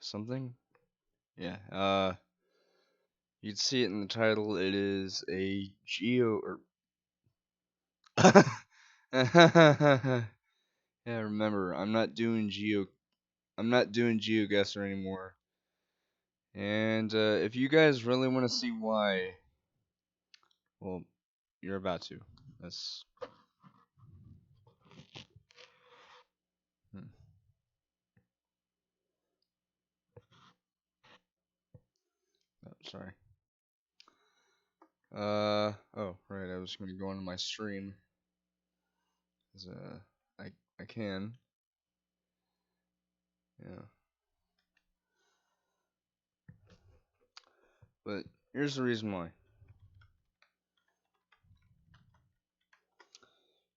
something. Yeah. You'd see it in the title. It is a geo or yeah, remember, I'm not doing GeoGuessr anymore. And if you guys really want to see why, well, you're about to. That's hmm, oh, sorry. Oh, right. I was gonna go on my stream. 'Cause, I can. Yeah. But here's the reason why.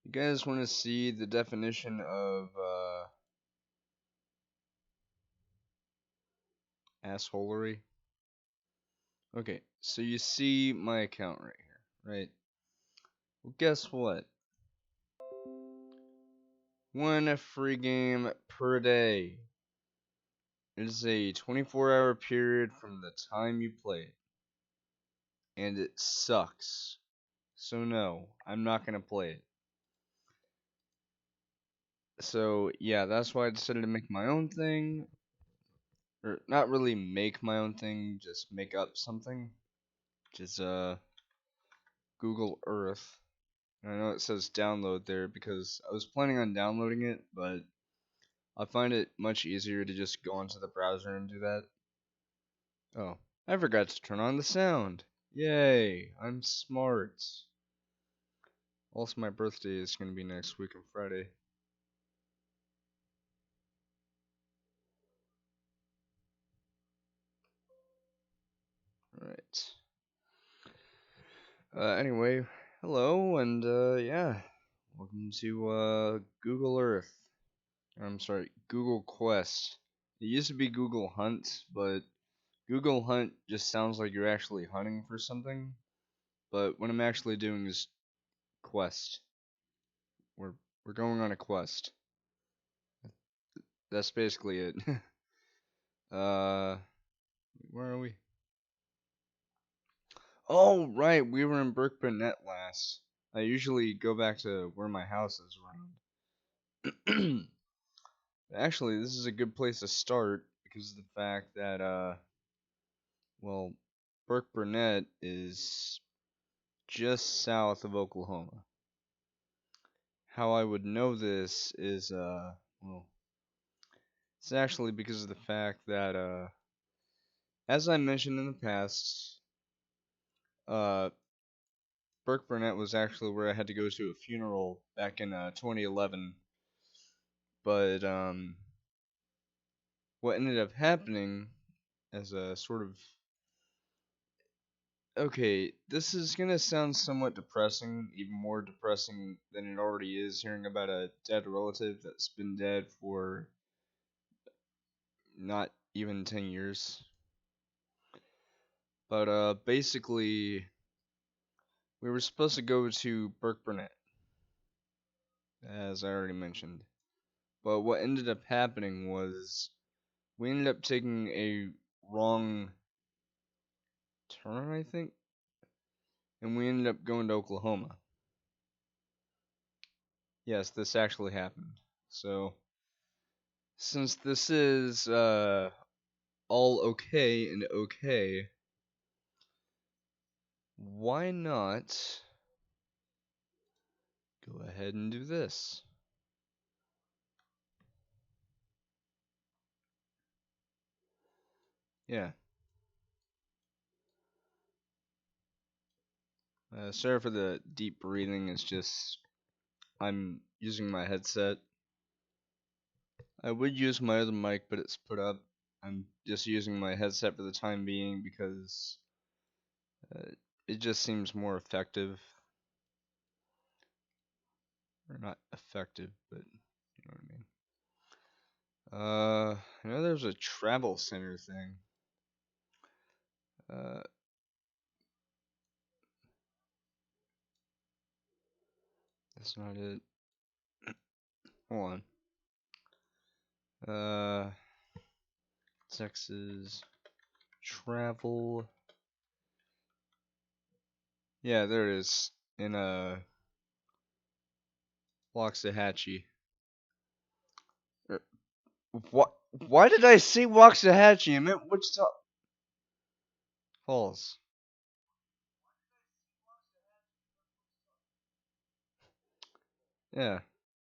You guys want to see the definition of assholery? Okay, so you see my account right here, right? Well, guess what? One free game per day. It is a 24-hour period from the time you play it, and it sucks. So no, I'm not gonna play it. So yeah, that's why I decided to make my own thing, or not really make my own thing, just make up something, which is Google Earth. And I know it says download there because I was planning on downloading it, but I find it much easier to just go onto the browser and do that. Oh, I forgot to turn on the sound. Yay, I'm smart. Also, my birthday is going to be next week on Friday. Alright. Anyway, hello, and yeah, welcome to Google Earth. I'm sorry, Google Quest. It used to be Google Hunt, but Google Hunt just sounds like you're actually hunting for something. But what I'm actually doing is Quest. We're we're going on a quest. That's basically it. uh, where are we? Oh, right, we were in Brook Burnett last. I usually go back to where my house is around. Actually, this is a good place to start because of the fact that well, Brook Burnett is just south of Oklahoma. How I would know this is well, it's actually because of the fact that as I mentioned in the past, uh Burke Burnett was actually where I had to go to a funeral back in 2011. But what ended up happening as a sort of okay, this is gonna sound somewhat depressing, even more depressing than it already is, hearing about a dead relative that's been dead for not even 10 years. But basically, we were supposed to go to Burke Burnett, as I already mentioned. But what ended up happening was we ended up taking a wrong turn, I think, and we ended up going to Oklahoma. Yes, this actually happened. So, since this is all okay and okay, why not go ahead and do this? Yeah. Sorry for the deep breathing. It's just I'm using my headset. I would use my other mic, but it's put up. I'm just using my headset for the time being because uh, it just seems more effective. Or not effective, but you know what I mean. I know there's a travel center thing. Uh, that's not it. Hold on. Uh, Texas travel. Yeah, there it is. In Waxahachie. Er, What? Why did I say Waxahachie? I meant Wichita Falls. Yeah.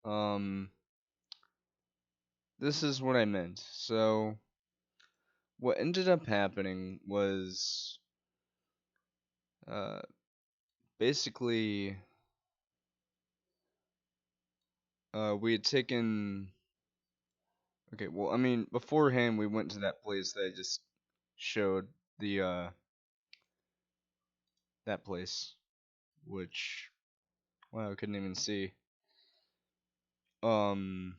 Um. This is what I meant. So, what ended up happening was, uh, basically, we had taken. Okay, well, I mean, beforehand, we went to that place that I just showed the, that place, which, wow, I couldn't even see. Um,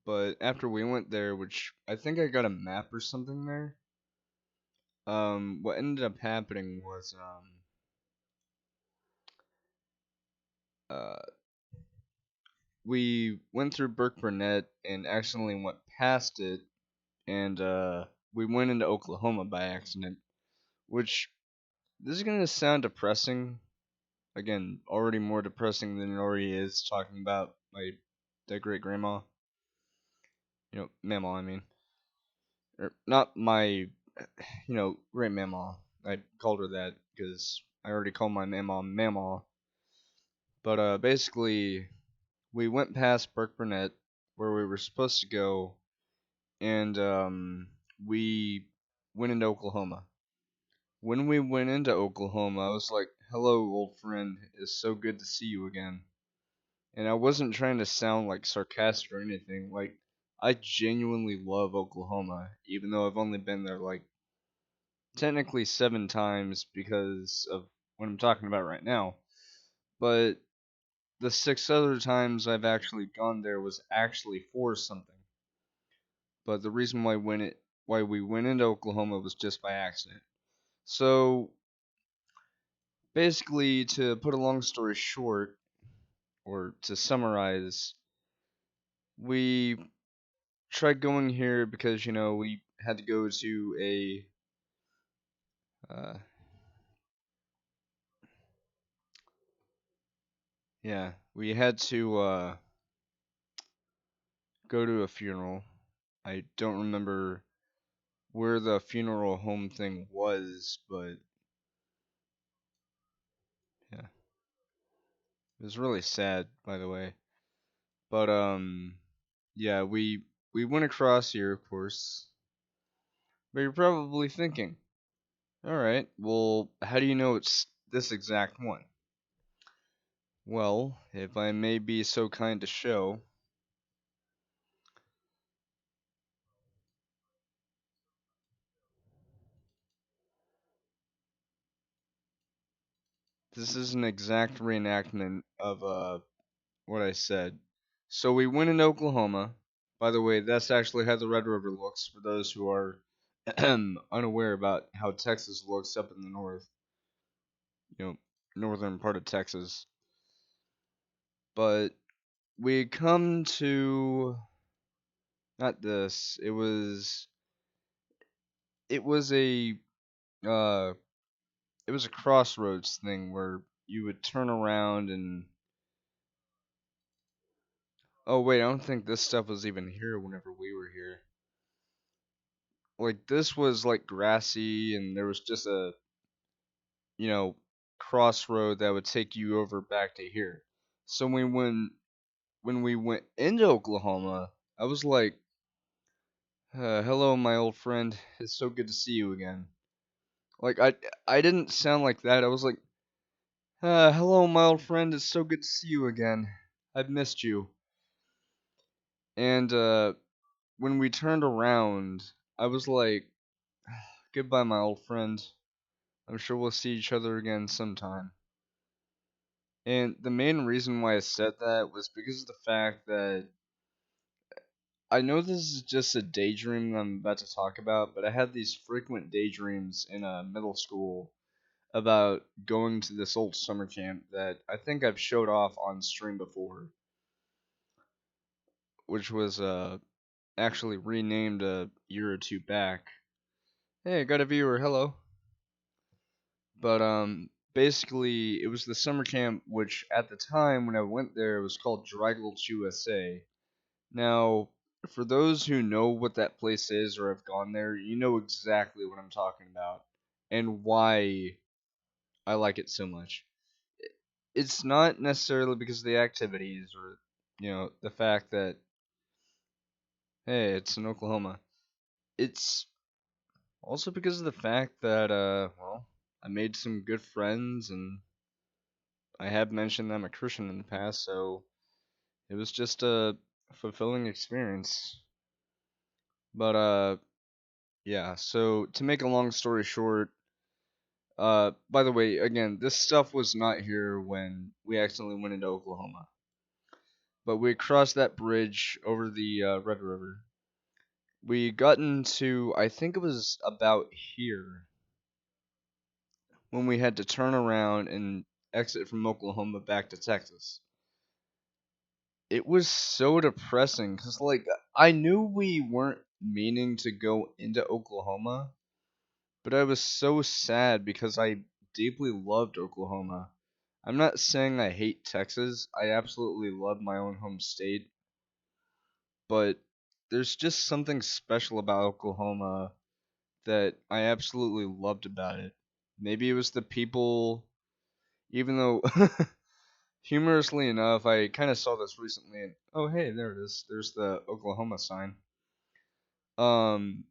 but after we went there, which I think I got a map or something there, what ended up happening was, uh, we went through Burke Burnett and accidentally went past it, and, we went into Oklahoma by accident, which, this is gonna sound depressing. Again, already more depressing than it already is talking about my dead great grandma. Mama, I mean. Not my, great mama. I called her that because I already called my mama Mama. But basically, we went past Burke Burnett where we were supposed to go, and we went into Oklahoma. When we went into Oklahoma, I was like, "Hello, old friend. It's so good to see you again." And I wasn't trying to sound like sarcastic or anything. Like, I genuinely love Oklahoma, even though I've only been there like technically 7 times because of what I'm talking about right now. But the 6 other times I've actually gone there was actually for something. But the reason why we went into Oklahoma was just by accident. So basically, to put a long story short, or to summarize, we tried going here because we had to go to a uh, yeah, we had to go to a funeral. I don't remember where the funeral home thing was, but yeah, it was really sad, by the way. But yeah, we went across here, of course. But you're probably thinking, all right, well, how do you know it's this exact one? Well, if I may be so kind to show, this is an exact reenactment of what I said. So we went in Oklahoma. By the way, that's actually how the Red River looks for those who are unaware about how Texas looks up in the north, you know, northern part of Texas. But we come to not this. It was a uh it was a crossroads thing where you would turn around and oh wait, I don't think this stuff was even here whenever we were here. Like this was like grassy and there was just a you know, crossroad that would take you over back to here. So when we went into Oklahoma, I was like, "Hello, my old friend. It's so good to see you again." Like I didn't sound like that. I was like, "Hello, my old friend. It's so good to see you again. I've missed you." And when we turned around, I was like, "Goodbye, my old friend. I'm sure we'll see each other again sometime." And the main reason why I said that was because of the fact that I know this is just a daydream I'm about to talk about, but I had these frequent daydreams in middle school about going to this old summer camp that I think I've showed off on stream before, which was actually renamed a year or two back. Hey, I got a viewer. Hello. But basically, it was the summer camp, which at the time when I went there, it was called Dry Gulch USA. Now, for those who know what that place is or have gone there, you know exactly what I'm talking about and why I like it so much. It's not necessarily because of the activities or, the fact that, hey, it's in Oklahoma. It's also because of the fact that, well, I made some good friends and I have mentioned that I'm a Christian in the past, so it was just a fulfilling experience. But, yeah, so to make a long story short, by the way, again, this stuff was not here when we accidentally went into Oklahoma. But we crossed that bridge over the Red River. We got into, I think it was about here, when we had to turn around and exit from Oklahoma back to Texas. It was so depressing because, like, I knew we weren't meaning to go into Oklahoma, but I was so sad because I deeply loved Oklahoma. I'm not saying I hate Texas. I absolutely love my own home state, but there's just something special about Oklahoma that I absolutely loved about it. Maybe it was the people, even though humorously enough, I kind of saw this recently and oh hey, there it is. There's the Oklahoma sign. Um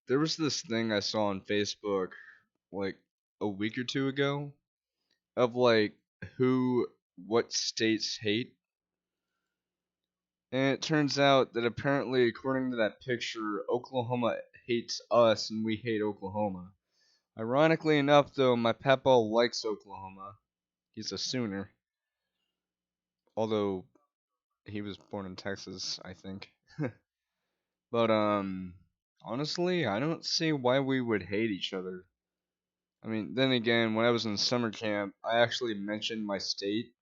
there was this thing I saw on Facebook like a week or two ago of like who what states hate. And it turns out that apparently, according to that picture, Oklahoma hates us and we hate Oklahoma. Ironically enough, though, my papa likes Oklahoma. He's a Sooner, although he was born in Texas, I think. But honestly, I don't see why we would hate each other. I mean, then again, when I was in summer camp, I actually mentioned my state,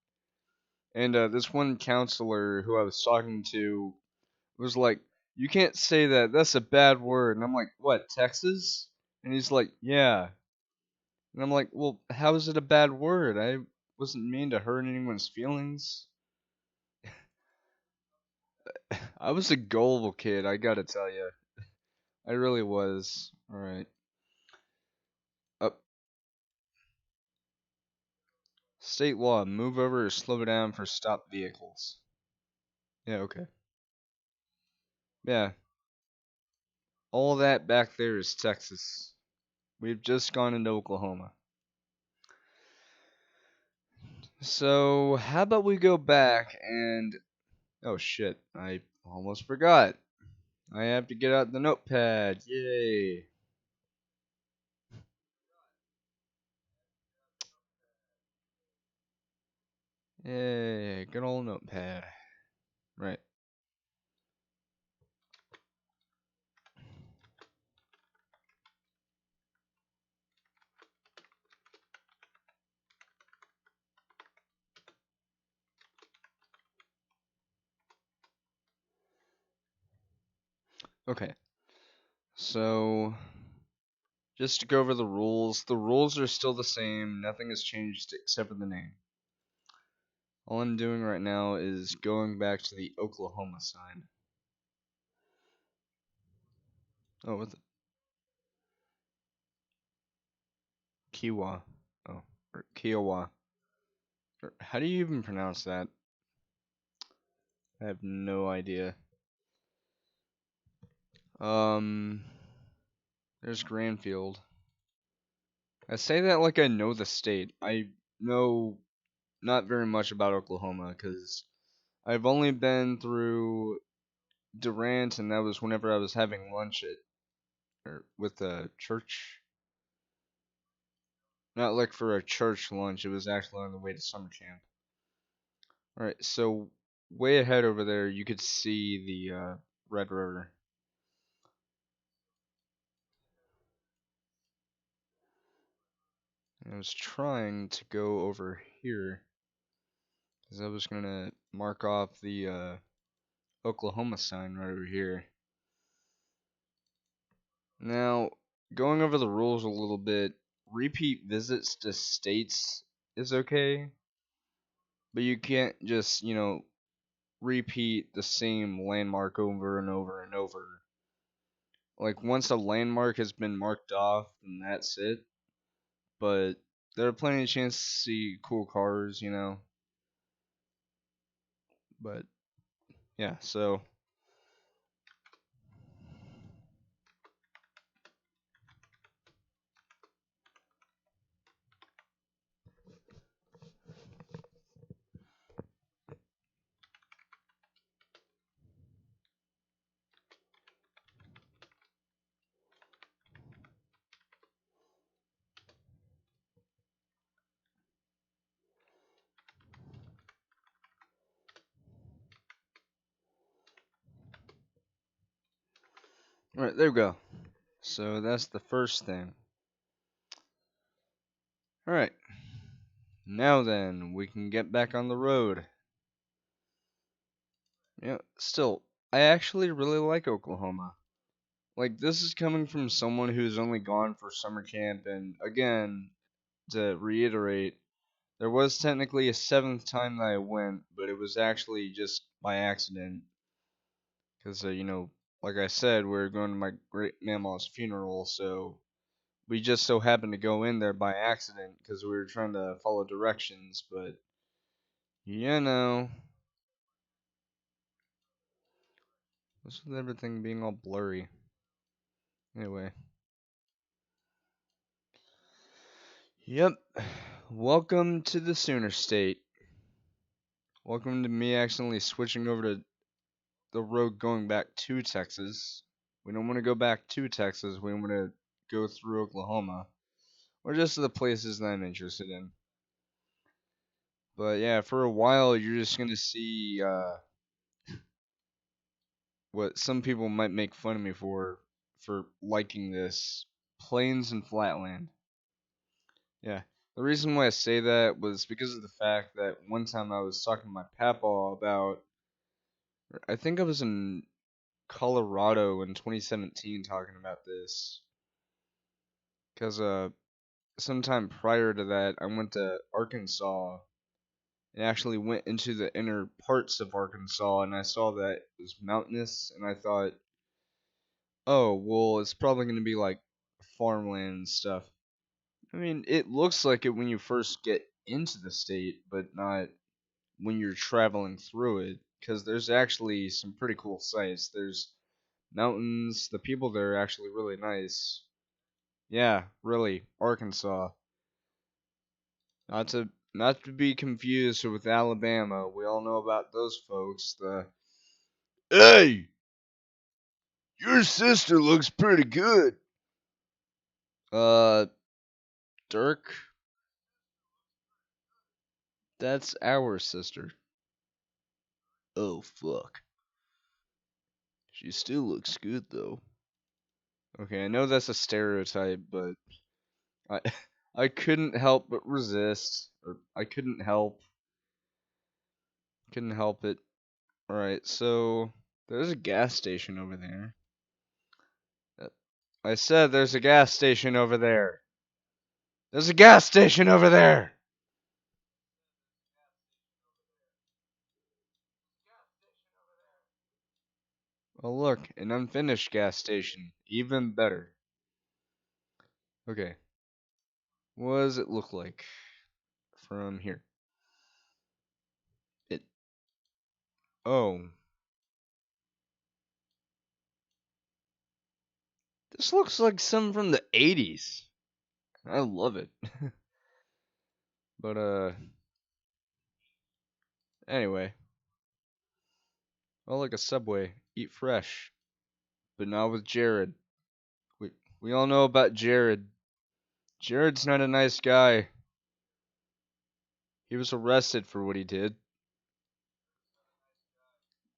and this one counselor who I was talking to was like, "You can't say that. That's a bad word." And I'm like, "What, Texas?" And he's like, "Yeah." And I'm like, "Well, how is it a bad word? I wasn't mean to hurt anyone's feelings." I was a gullible kid, I gotta tell you. I really was. All right. Up. State law. Move over or slow down for stopped vehicles. Yeah. Okay. Yeah. All that back there is Texas. We've just gone into Oklahoma. So how about we go back and oh shit, I almost forgot. I have to get out the notepad. Yay. Yay, good old notepad. Right. Okay. So just to go over the rules. The rules are still the same. Nothing has changed except for the name. All I'm doing right now is going back to the Oklahoma sign. Oh, what the? Kiwa. Oh, or Kiowa. How do you even pronounce that? I have no idea. Um, there's Granfield. I say that like I know the state. I know not very much about Oklahoma because I've only been through Durant, and that was whenever I was having lunch at or with the church. Not like for a church lunch. It was actually on the way to summer camp. All right, so way ahead over there, you could see the Red River. And I was trying to go over here because I was gonna mark off the Oklahoma sign right over here. Now, going over the rules a little bit, repeat visits to states is okay, but you can't just, repeat the same landmark over and over and over. Like, once a landmark has been marked off, then that's it. But there are plenty of chances to see cool cars, But, yeah, so. Alright, there we go. So that's the first thing. Alright, now then, we can get back on the road. Still, I actually really like Oklahoma. Like, this is coming from someone who's only gone for summer camp, and again, to reiterate, there was technically a seventh time that I went, but it was actually just by accident. Because, like I said, we were going to my great grandma's funeral, so we just so happened to go in there by accident because we were trying to follow directions, but, you know, what's with everything being all blurry? Anyway. Yep. Welcome to the Sooner State. Welcome to me accidentally switching over to the road going back to Texas. We don't want to go back to Texas. We want to go through Oklahoma. Or just the places that I'm interested in. But yeah, for a while you're just going to see what some people might make fun of me for liking this plains and flatland. Yeah. The reason why I say that was because of the fact that one time I was talking to my papa about, I think I was in Colorado in 2017 talking about this. Because sometime prior to that, I went to Arkansas and actually went into the inner parts of Arkansas, and I saw that it was mountainous, and I thought, oh, well, it's probably going to be like farmland and stuff. I mean, it looks like it when you first get into the state, but not when you're traveling through it, because there's actually some pretty cool sights. There's mountains. The people there are actually really nice. Yeah, really, Arkansas. Not to be confused with Alabama. We all know about those folks. The hey, your sister looks pretty good. Uh, Dirk, that's our sister. Oh fuck. She still looks good though. Okay, I know that's a stereotype, but I I couldn't help but resist, or I couldn't help it. All right, so there's a gas station over there. Uh, I said there's a gas station over there. There's a gas station over there. Oh look, an unfinished gas station. Even better. Okay, what does it look like from here? It. Oh, this looks like some from the 80s. I love it. But anyway, well, like a Subway, eat fresh, but not with Jared. We we all know about Jared. Jared's not a nice guy. He was arrested for what he did.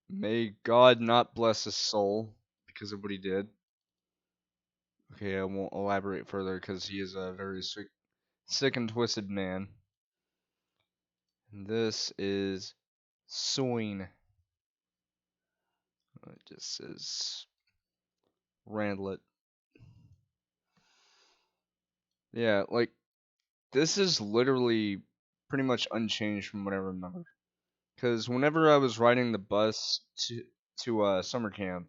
May God not bless his soul because of what he did. Okay, I won't elaborate further because he is a very sick and twisted man. And this is Soin. It just says Randlet. Yeah, like this is literally pretty much unchanged from what I remember. Because whenever I was riding the bus to summer camp,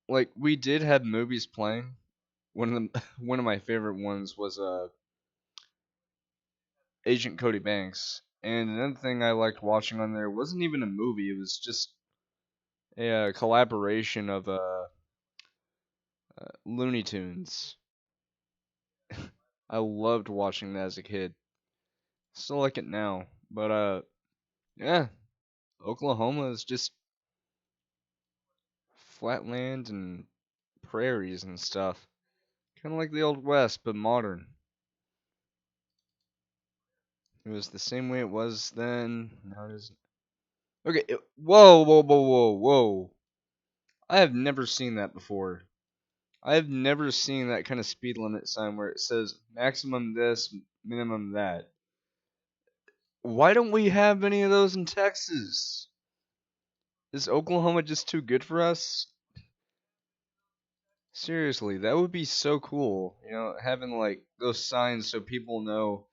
like we did have movies playing. One of the one of my favorite ones was Agent Cody Banks. And another thing I liked watching on there wasn't even a movie. It was just a collaboration of Looney Tunes. I loved watching that as a kid. Still like it now. But yeah, Oklahoma is just flat land and prairies and stuff. Kind of like the Old West, but modern. It was the same way it was then. Now it isn't. Okay, whoa, whoa, whoa, whoa, whoa. I have never seen that before. I have never seen that kind of speed limit sign where it says maximum this, minimum that. Why don't we have any of those in Texas? Is Oklahoma just too good for us? Seriously, that would be so cool. Having like those signs so people know,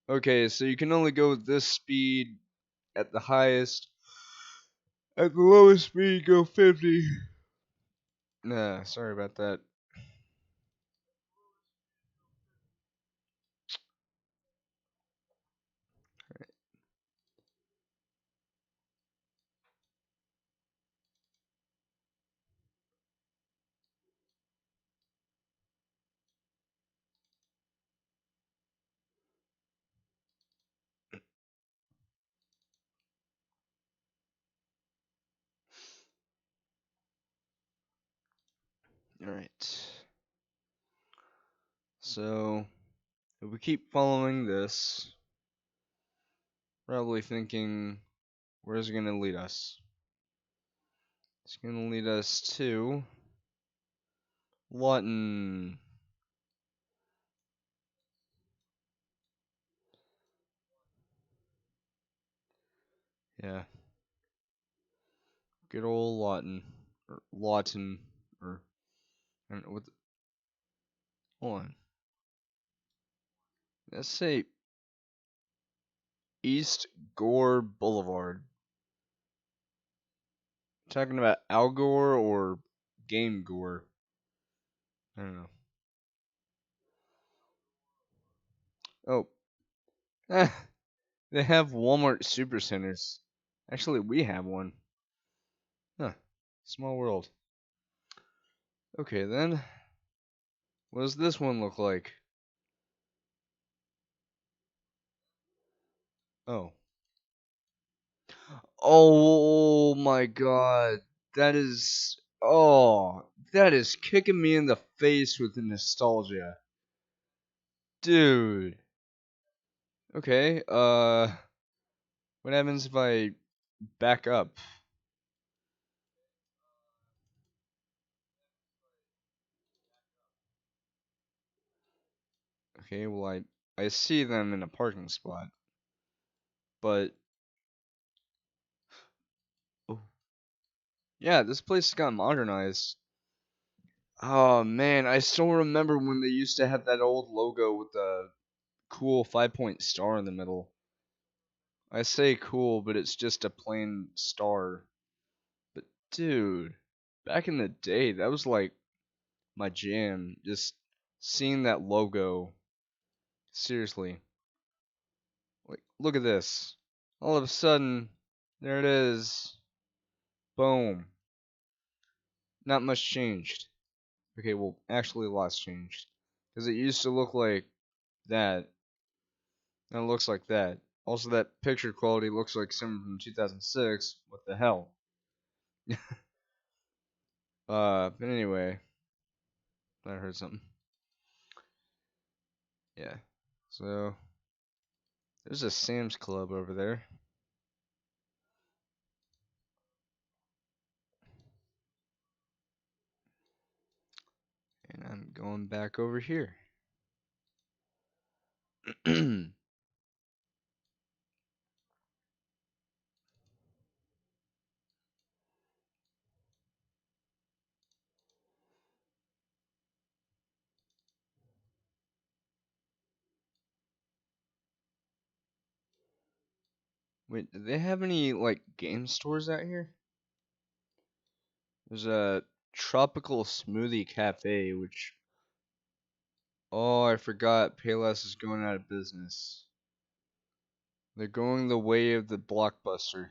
okay, so you can only go this speed at the highest. At the lowest speed, go 50. Nah, sorry about that. Alright. So, if we keep following this, probably thinking, where's it going to lead us? It's going to lead us to Lawton. Yeah, good old Lawton. Or Lawton. Or, I don't know what. Hold on. Let's say East Gore Boulevard. Talking about Al Gore or Game Gore? I don't know. Oh, they have Walmart Supercenters. Actually, we have one. Huh. Small world. Okay, then. What does this one look like? Oh. Oh my god. That is. Oh. That is kicking me in the face with the nostalgia. Dude. Okay, what happens if I back up? Okay, well, I see them in a parking spot, but. Oh. Yeah, this place got modernized. Oh man, I still remember when they used to have that old logo with the cool 5-point star in the middle. I say cool, but it's just a plain star. But dude, back in the day, that was like my jam. Just seeing that logo. Seriously. Like, look at this. All of a sudden, there it is. Boom. Not much changed. Okay, well, actually, a lot's changed. Because it used to look like that. And it looks like that. Also, that picture quality looks like something from 2006. What the hell? But anyway, I heard something. Yeah. So, there's a Sam's Club over there. And I'm going back over here. Wait, do they have any like game stores out here? There's a tropical smoothie cafe, which oh, I forgot Payless is going out of business. They're going the way of the Blockbuster.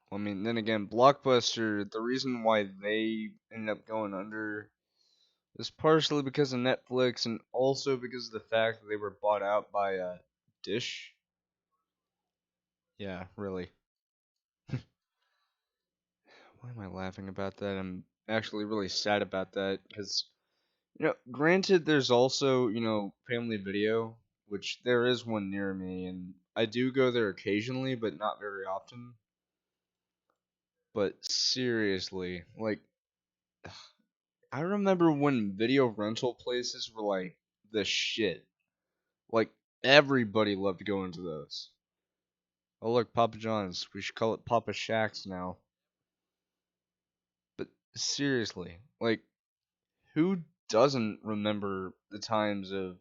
I mean, then again, Blockbuster, the reason why they ended up going under is partially because of Netflix and also because of the fact that they were bought out by Dish. Yeah, really. Why am I laughing about that? I'm actually really sad about that because, granted, there's also, Family Video, which there is one near me, and I do go there occasionally, but not very often. But seriously, like, I remember when video rental places were like the shit. Like, everybody loved going to those. Oh, look, Papa John's. We should call it Papa Shacks now. But seriously, like, who doesn't remember the times of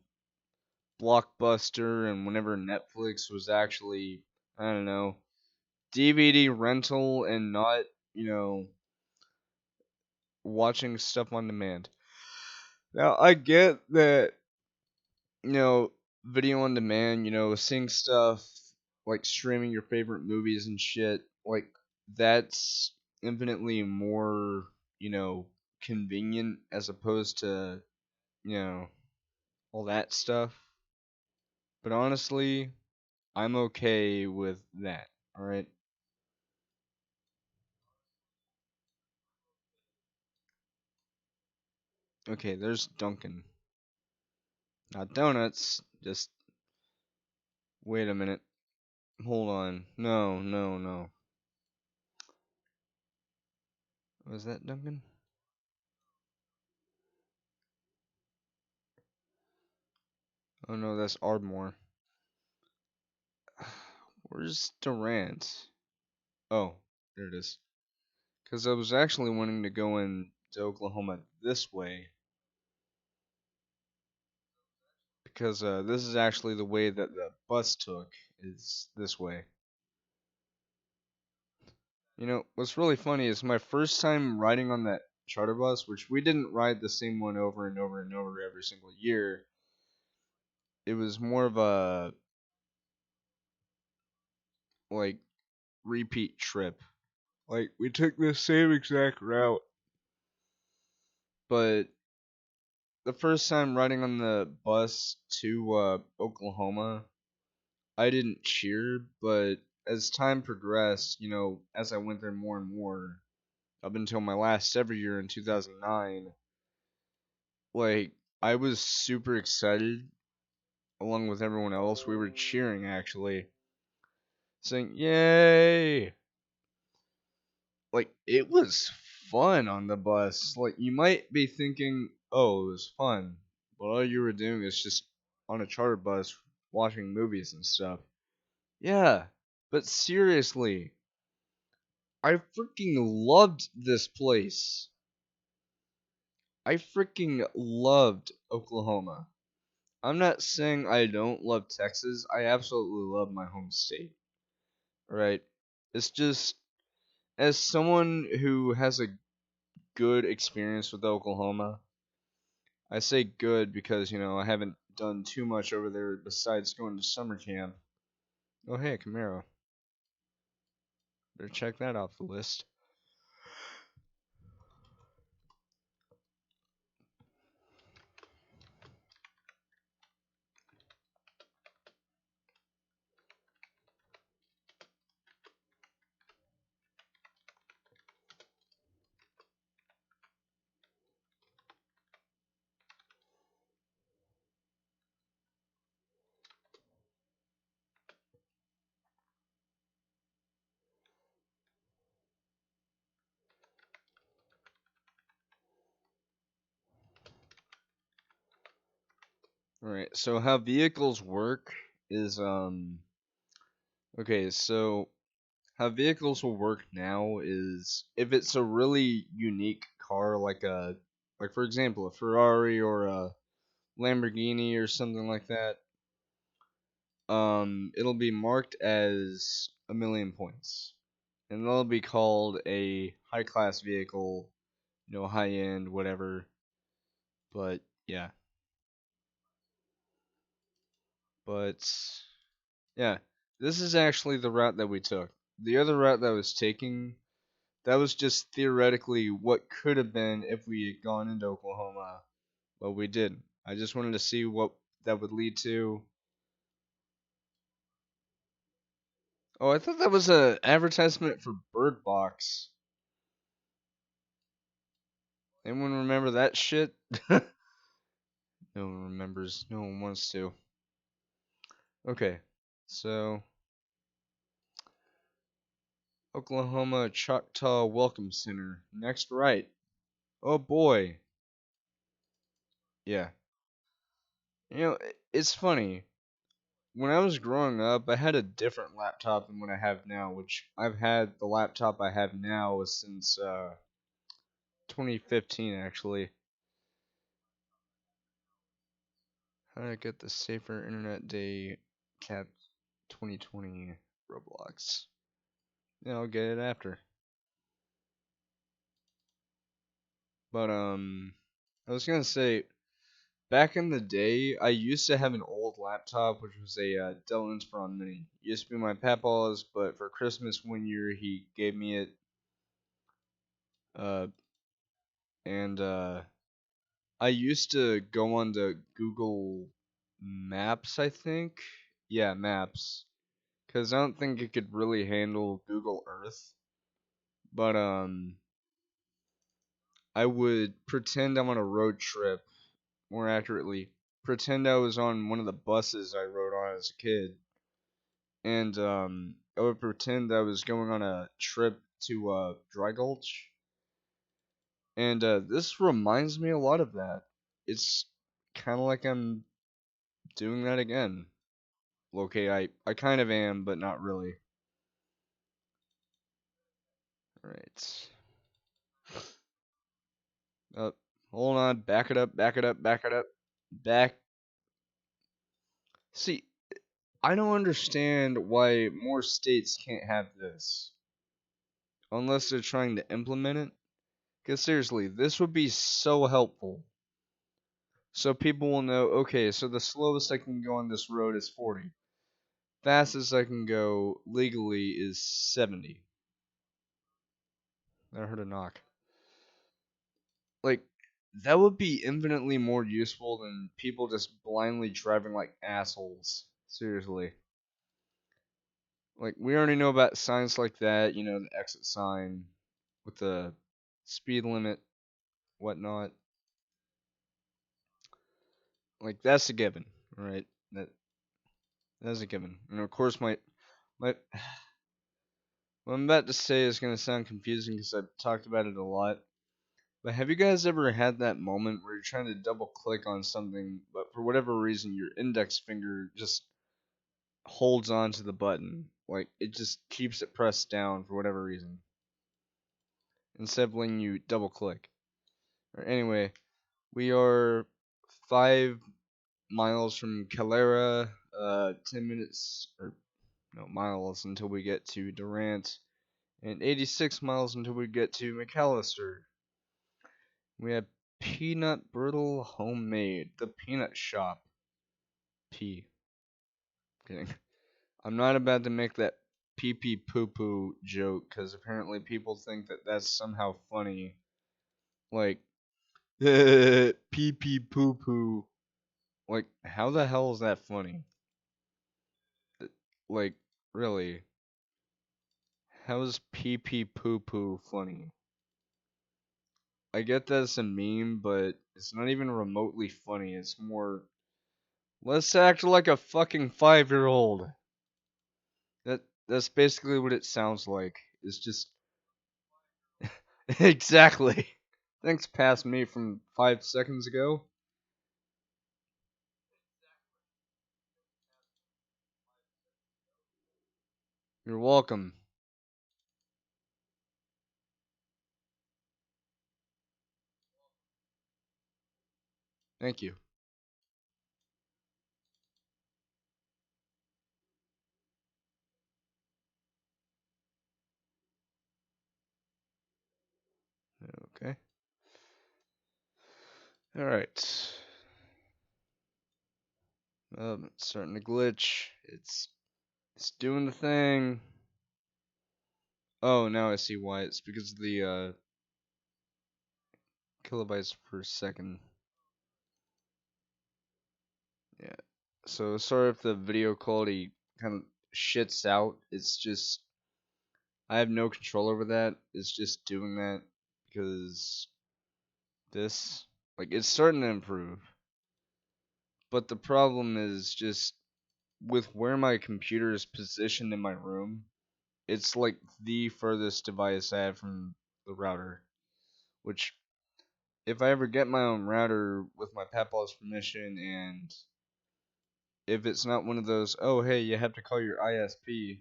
Blockbuster and whenever Netflix was actually, I don't know, DVD rental and not, you know, watching stuff on demand? Now, I get that, you know, video on demand, seeing stuff like streaming your favorite movies and shit, like, that's infinitely more, convenient as opposed to, you know, all that stuff. But honestly, I'm okay with that. Alright? Okay, there's Dunkin'. Not donuts. Just wait a minute. Hold on. No, no, no. Was that Dunkin'? Oh no, that's Ardmore. Where's Durant? Oh, there it is. Because I was actually wanting to go in to Oklahoma this way. Because this is actually the way that the bus took, is this way. What's really funny is my first time riding on that charter bus, which we didn't ride the same one over and over and over every single year. It was more of a like repeat trip. Like we took the same exact route, but the first time riding on the bus to Oklahoma, I didn't cheer, but as time progressed, as I went there more and more, up until my last ever year in 2009, like I was super excited along with everyone else. We were cheering actually, saying "Yay!" Like it was fun on the bus. Like you might be thinking, "Oh, it was fun," but all you were doing is just on a charter bus watching movies and stuff. Yeah, but seriously, I freaking loved this place. I freaking loved Oklahoma. I'm not saying I don't love Texas. I absolutely love my home state. Right? It's just as someone who has a good experience with Oklahoma, I say good because, I haven't done too much over there besides going to summer camp. Oh, hey, Camaro. Better check that off the list. Alright, so how vehicles work is, okay, so how vehicles will work now is if it's a really unique car, like for example, a Ferrari or a Lamborghini or something like that, it'll be marked as 1,000,000 points, and that'll be called a high class vehicle, high end, whatever. But yeah, but yeah, this is actually the route that we took. The other route that I was taking, that was just theoretically what could have been if we had gone into Oklahoma, but we didn't. I just wanted to see what that would lead to. Oh, I thought that was a advertisement for Bird Box. Anyone remember that shit? No one remembers. No one wants to. Okay, so Oklahoma Choctaw Welcome Center. Next right. Oh boy. Yeah. It's funny. When I was growing up, I had a different laptop than what I have now, which I've had the laptop I have now since 2015 actually. How did I get the Safer Internet Day Cap 2020 Roblox? Yeah, I'll get it after. But I was gonna say, back in the day, I used to have an old laptop, which was a Dell Inspiron Mini. It used to be my papa's, but for Christmas one year he gave me it, uh, and I used to go on to Google Maps, I think. Yeah, Maps, because I don't think it could really handle Google Earth. But I would pretend I'm on a road trip, more accurately, pretend I was on one of the buses I rode on as a kid, and I would pretend I was going on a trip to Dry Gulch, and this reminds me a lot of that. It's kind of like I'm doing that again. Okay, I kind of am, but not really. All right. Hold on, back it up, back it up, back it up, back. See, I don't understand why more states can't have this, unless they're trying to implement it. Because seriously, this would be so helpful. So people will know, okay, so the slowest I can go on this road is 40. Fastest I can go legally is 70. I heard a knock. Like, that would be infinitely more useful than people just blindly driving like assholes. Seriously. Like, we already know about signs like that, the exit sign with the speed limit, whatnot. Like, that's a given, right? That's a given. And of course, my what I'm about to say is gonna sound confusing because I've talked about it a lot. But have you guys ever had that moment where you're trying to double click on something, but for whatever reason your index finger just holds on to the button? Like it just keeps it pressed down for whatever reason. Instead of letting you double click. Or anyway, we are 5 miles from Calera, 10 minutes or no miles until we get to Durant, and 86 miles until we get to McAllister. We have Peanut Brittle Homemade, the peanut shop. P. Kidding. I'm not about to make that pee pee poo poo joke because apparently people think that that's somehow funny. Like, pee pee poo poo. Like, how the hell is that funny? Like, really? How is pee pee poo poo funny? I get that it's a meme, but it's not even remotely funny. It's more, let's act like a fucking 5-year-old. That's basically what it sounds like. It's just exactly. Thanks, past me from 5 seconds ago. You're welcome. Thank you. Alright. It's starting to glitch. It's doing the thing. Oh, now I see why. It's because of the kilobytes per second. Yeah. So sorry if the video quality kind of shits out. It's just I have no control over that. It's just doing that because this like it's starting to improve. But the problem is just with where my computer is positioned in my room. It's like the furthest device I have from the router, which if I ever get my own router with my papa's permission, and if it's not one of those, oh hey, you have to call your ISP,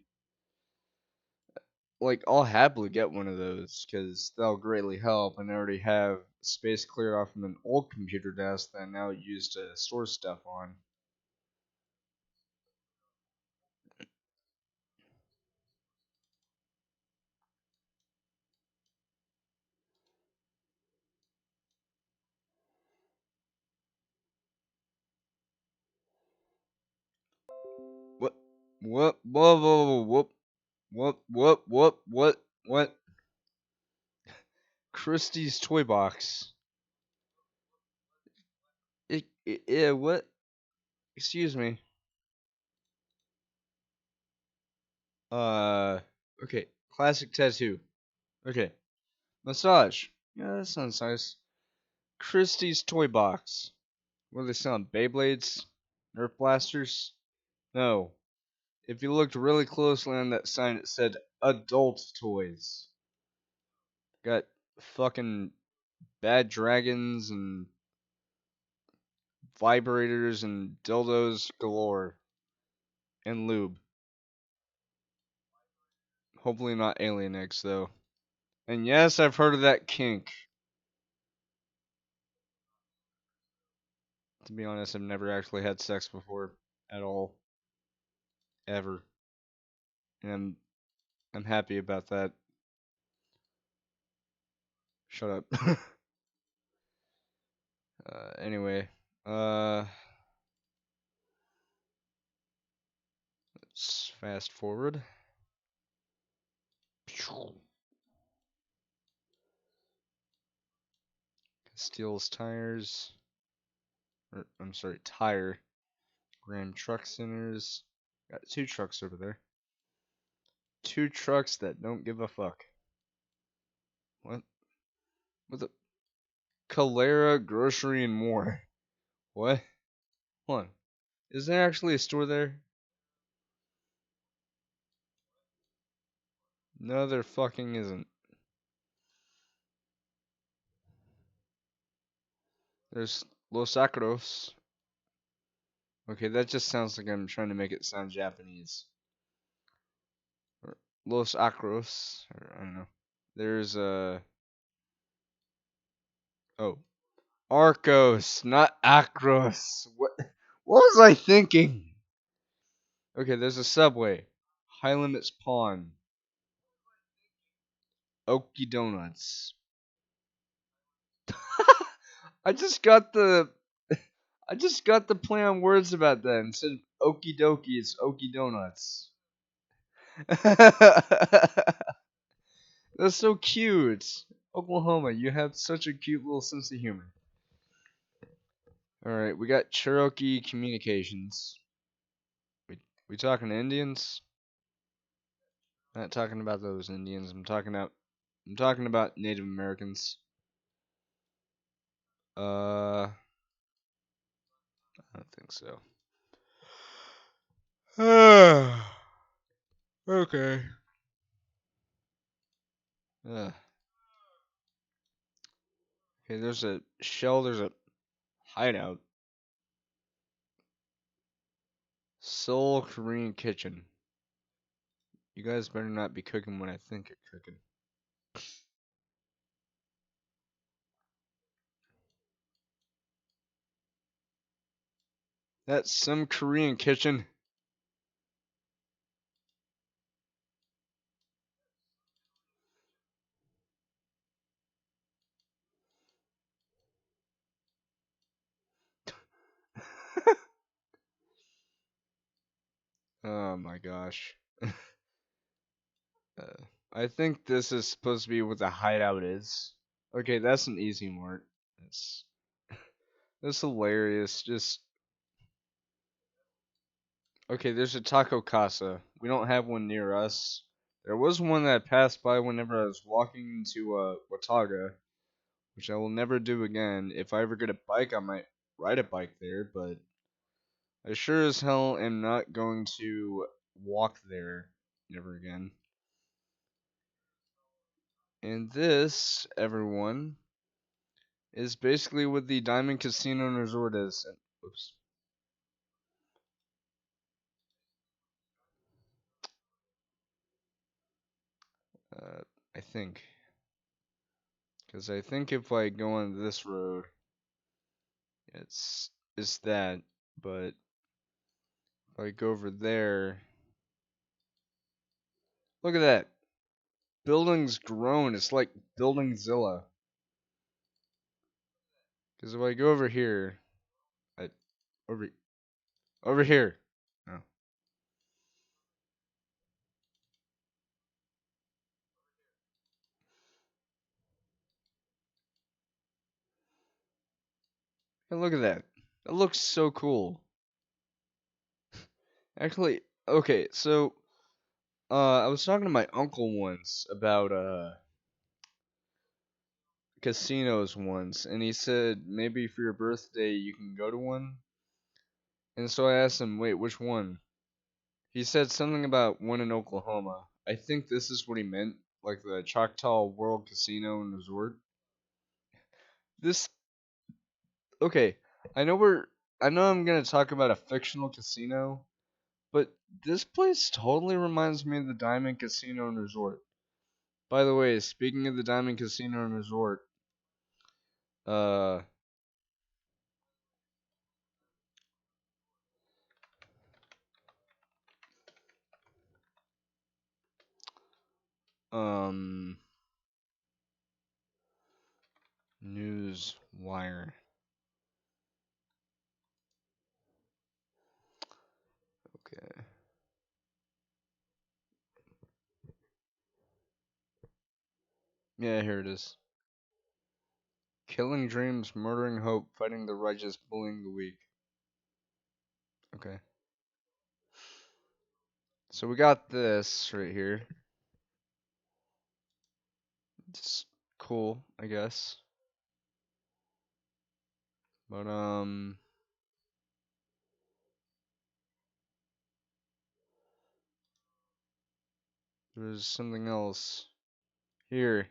like I'll happily get one of those because that'll greatly help. And I already have space cleared off from an old computer desk that I now use to store stuff on. What? What? Whoa! Whoa! Whoop! What? What? Christie's toy box. Yeah. What? Excuse me. Uh. Okay. Classic tattoo. Okay. Massage. Yeah, that sounds nice. Christie's toy box. What are they selling? Beyblades? Nerf blasters? No. If you looked really closely on that sign, it said adult toys. Got fucking bad dragons and vibrators and dildos galore. And lube. Hopefully not alien eggs, though. And yes, I've heard of that kink. To be honest, I've never actually had sex before. At all. Ever. And I'm happy about that. Shut up. Anyway. Uh, let's fast forward. Steel's tires. I'm sorry, tire. Ram Truck Centers. Got two trucks over there. Two trucks that don't give a fuck. What? What the? Calera Grocery and More. What? Hold on. Is there actually a store there? No, there fucking isn't. There's Los Acros. Okay, that just sounds like I'm trying to make it sound Japanese. Or Los Acros. Or, I don't know. There's oh, Arcos, not Acros. What was I thinking? Okay, there's a Subway. High Limits Pawn. Okie Donuts. I just got the I just got the play on words about that. Instead of Okie Dokie, it's Okie Donuts. That's so cute. Oklahoma, you have such a cute little sense of humor. Alright, we got Cherokee Communications. We talking Indians? Not talking about those Indians. I'm talking about Native Americans. I don't think so. Okay. Okay, there's a shell, there's a hideout. Seoul Korean Kitchen. You guys better not be cooking when I think you're cooking. That's some Korean kitchen. Oh my gosh. Uh, I think this is supposed to be what the hideout is. Okay, that's an easy mark. That's that's hilarious. Just okay. There's a taco casa. We don't have one near us. There was one that passed by whenever I was walking into Watauga, which I will never do again. If I ever get a bike, I might ride a bike there, but I sure as hell am not going to walk there ever again. And this, everyone, is basically what the Diamond Casino and Resort is. Oops. Uh, I think. Because I think if I go on this road, it's that. But if I go over there, look at that. Building's grown. It's like Buildingzilla. Because if I go over here, I over over here. Oh. Hey, look at that. That looks so cool. Actually, okay, so I was talking to my uncle once about casinos once, and he said maybe for your birthday you can go to one. And so I asked him, wait, which one? He said something about one in Oklahoma. I think this is what he meant, like the Choctaw World Casino and Resort. This okay, I know we're I know I'm gonna talk about a fictional casino, but this place totally reminds me of the Diamond Casino and Resort. By the way, speaking of the Diamond Casino and Resort, uh, um, news wire. Okay. Yeah, here it is. Killing dreams, murdering hope, fighting the righteous, bullying the weak. Okay. So we got this right here. It's cool, I guess. But there's something else here.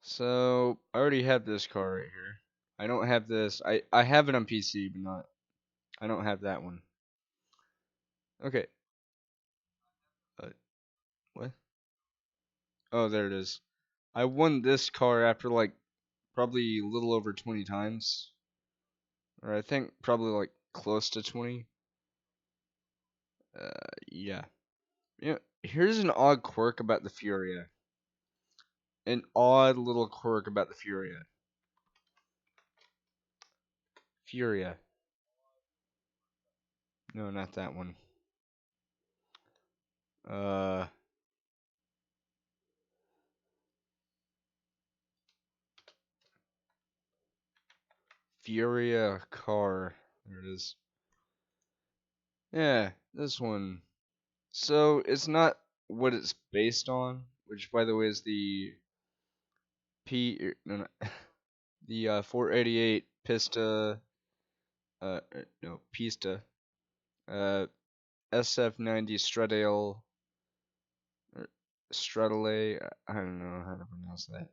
So I already have this car right here. I don't have this. I have it on PC, but not. I don't have that one. Okay. Uh, what? Oh, there it is. I won this car after like probably a little over 20 times, or I think probably like close to 20. Yeah. You know, here's an odd quirk about the Furia. An odd little quirk about the Furia. Furia. No, not that one. Uh, Furia car. There it is. Yeah, this one. So it's not what it's based on, which by the way is the no, no the 488 Pista no Pista SF90 Stradale or Stradale. I don't know how to pronounce that.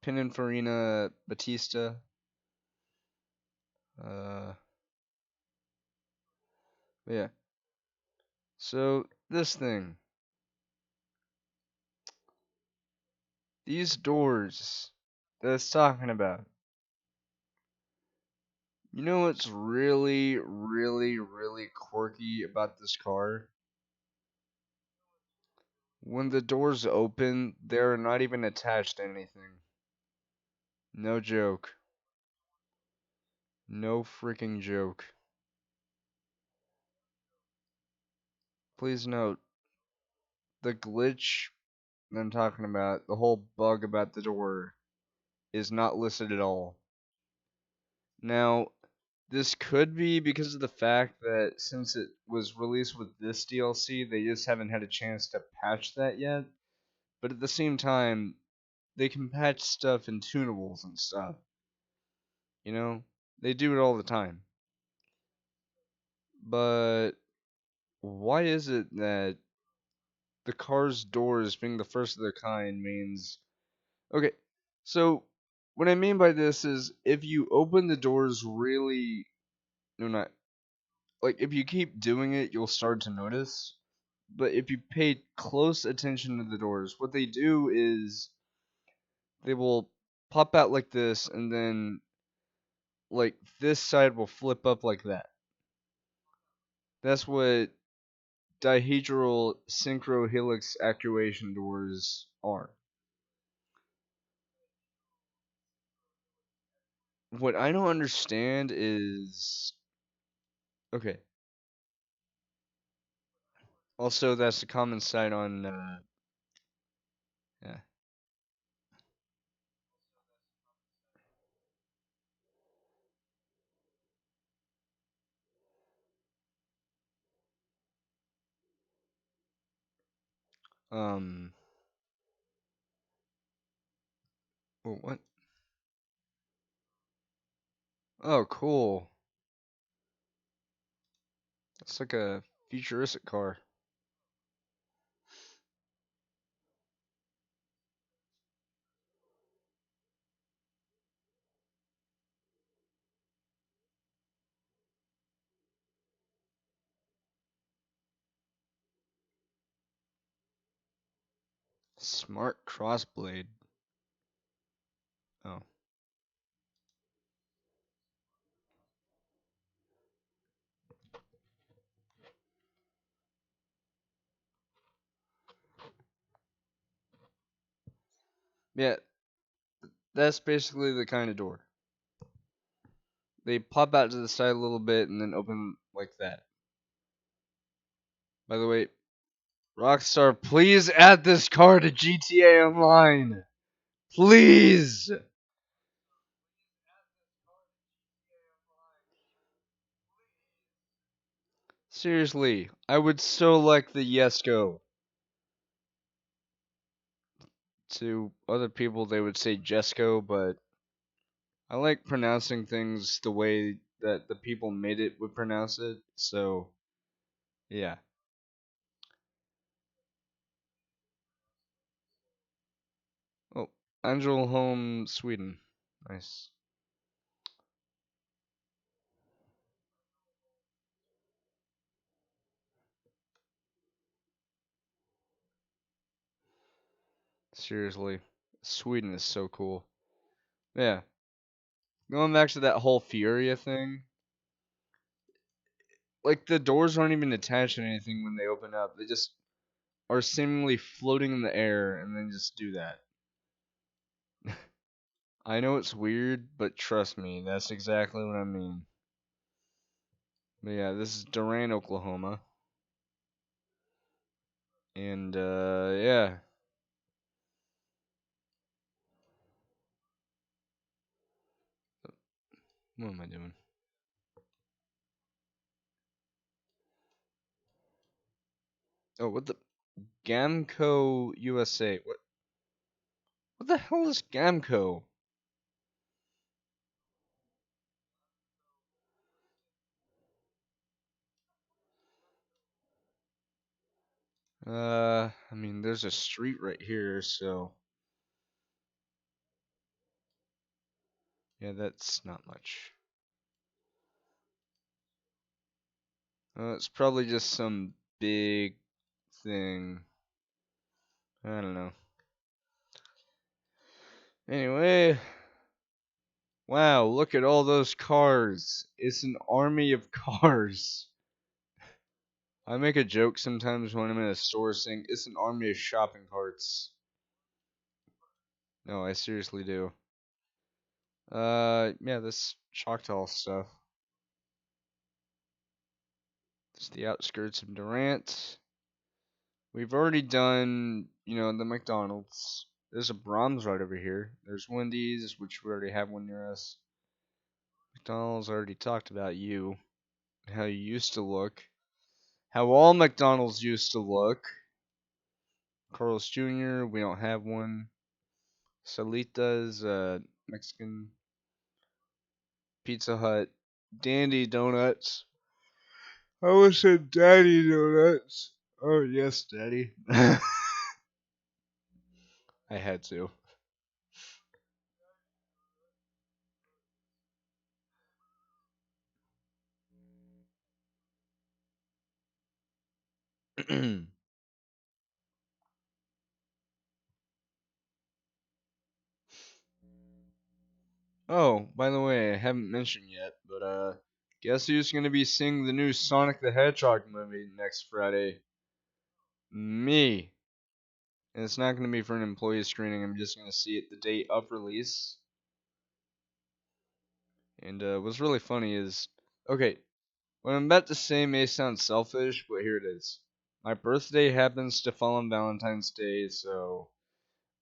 Pininfarina Batista. Uh, yeah. So this thing, these doors that it's talking about. You know what's really, really, really quirky about this car? When the doors open, they're not even attached to anything. No joke. No freaking joke. Please note, the glitch that I'm talking about, the whole bug about the door, is not listed at all. Now, this could be because of the fact that since it was released with this DLC, they just haven't had a chance to patch that yet. But at the same time, they can patch stuff in tunables and stuff. You know? They do it all the time. But why is it that the car's doors being the first of their kind means. Okay, so what I mean by this is if you open the doors really. No, not. Like, if you keep doing it, you'll start to notice. But if you pay close attention to the doors, what they do is they will pop out like this, and then, like, this side will flip up like that. That's what dihedral synchrohelix actuation doors are. What I don't understand is okay. Also, that's a common sight on yeah. Um. What? Oh, cool. It's like a futuristic car. Smart crossblade. Oh, yeah. That's basically the kind of door. They pop out to the side a little bit and then open like that. By the way, Rockstar, please add this car to GTA Online. Please. Seriously, I would so like the Yesco. To other people, they would say Jesco, but I like pronouncing things the way that the people made it would pronounce it. So, yeah. Oh, Angelholm, Sweden. Nice. Seriously, Sweden is so cool. Yeah. Going back to that whole Furia thing, like the doors aren't even attached to anything when they open up. They just are seemingly floating in the air and then just do that. I know it's weird, but trust me, that's exactly what I mean. But yeah, this is Durant, Oklahoma. And yeah. What am I doing? Oh, what the Gamco USA. What the hell is Gamco? I mean, there's a street right here, so yeah, that's not much. It's probably just some big thing. I don't know. Anyway, wow, look at all those cars. It's an army of cars. I make a joke sometimes when I'm in a store saying it's an army of shopping carts. No, I seriously do. Yeah, this Choctaw stuff. It's the outskirts of Durant. We've already done, the McDonald's. There's a Brahms right over here. There's Wendy's, which we already have one near us. McDonald's already talked about you, how you used to look, how all McDonald's used to look. Carl's Jr., we don't have one. Salitas, Mexican. Pizza Hut, Dandy Donuts. I almost said Daddy Donuts. Oh, yes, Daddy. I had to. Oh, by the way, I haven't mentioned yet, but guess who's gonna be seeing the new Sonic the Hedgehog movie next Friday? Me. And it's not gonna be for an employee screening. I'm just gonna see it the date of release. And what's really funny is, okay, what I'm about to say may sound selfish, but here it is. My birthday happens to fall on Valentine's Day, so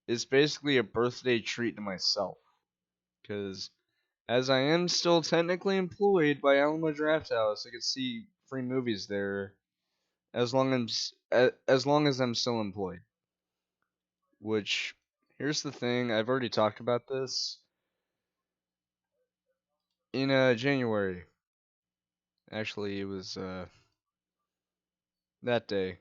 it's basically a birthday treat to myself. Because as I am still technically employed by Alamo Drafthouse, I could see free movies there as long as I'm still employed. Which, here's the thing, I've already talked about this in January. Actually, it was that day.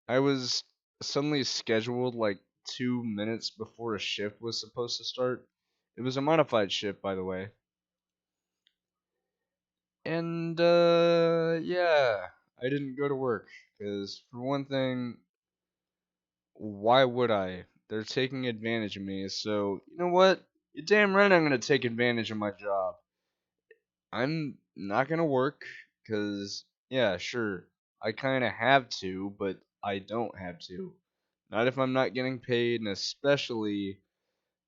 I was suddenly scheduled like 2 minutes before a shift was supposed to start. It was a modified shift, by the way. And yeah, I didn't go to work because for one thing, why would I? They're taking advantage of me. So you know what? You're damn right I'm gonna take advantage of my job. I'm not gonna work because yeah, sure, I kind of have to, but I don't have to. Not if I'm not getting paid, and especially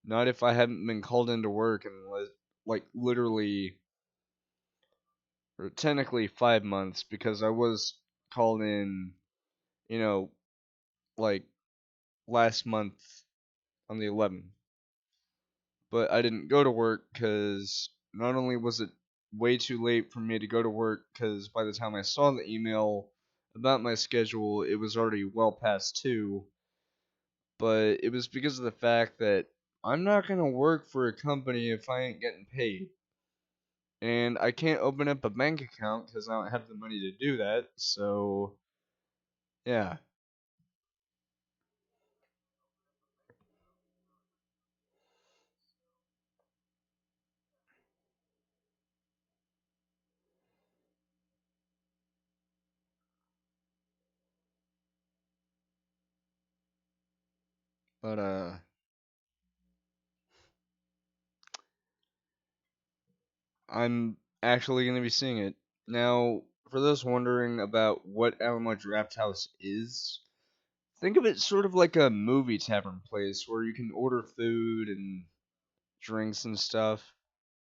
not if I haven't been called into work in like literally or technically 5 months because I was called in, you know, like last month on the 11th. But I didn't go to work because not only was it way too late for me to go to work because by the time I saw the email about my schedule, it was already well past 2, but it was because of the fact that I'm not going to work for a company if I ain't getting paid. And I can't open up a bank account because I don't have the money to do that, so yeah. But I'm actually going to be seeing it. Now, for those wondering about what Alamo Draft House is, think of it sort of like a movie tavern place where you can order food and drinks and stuff.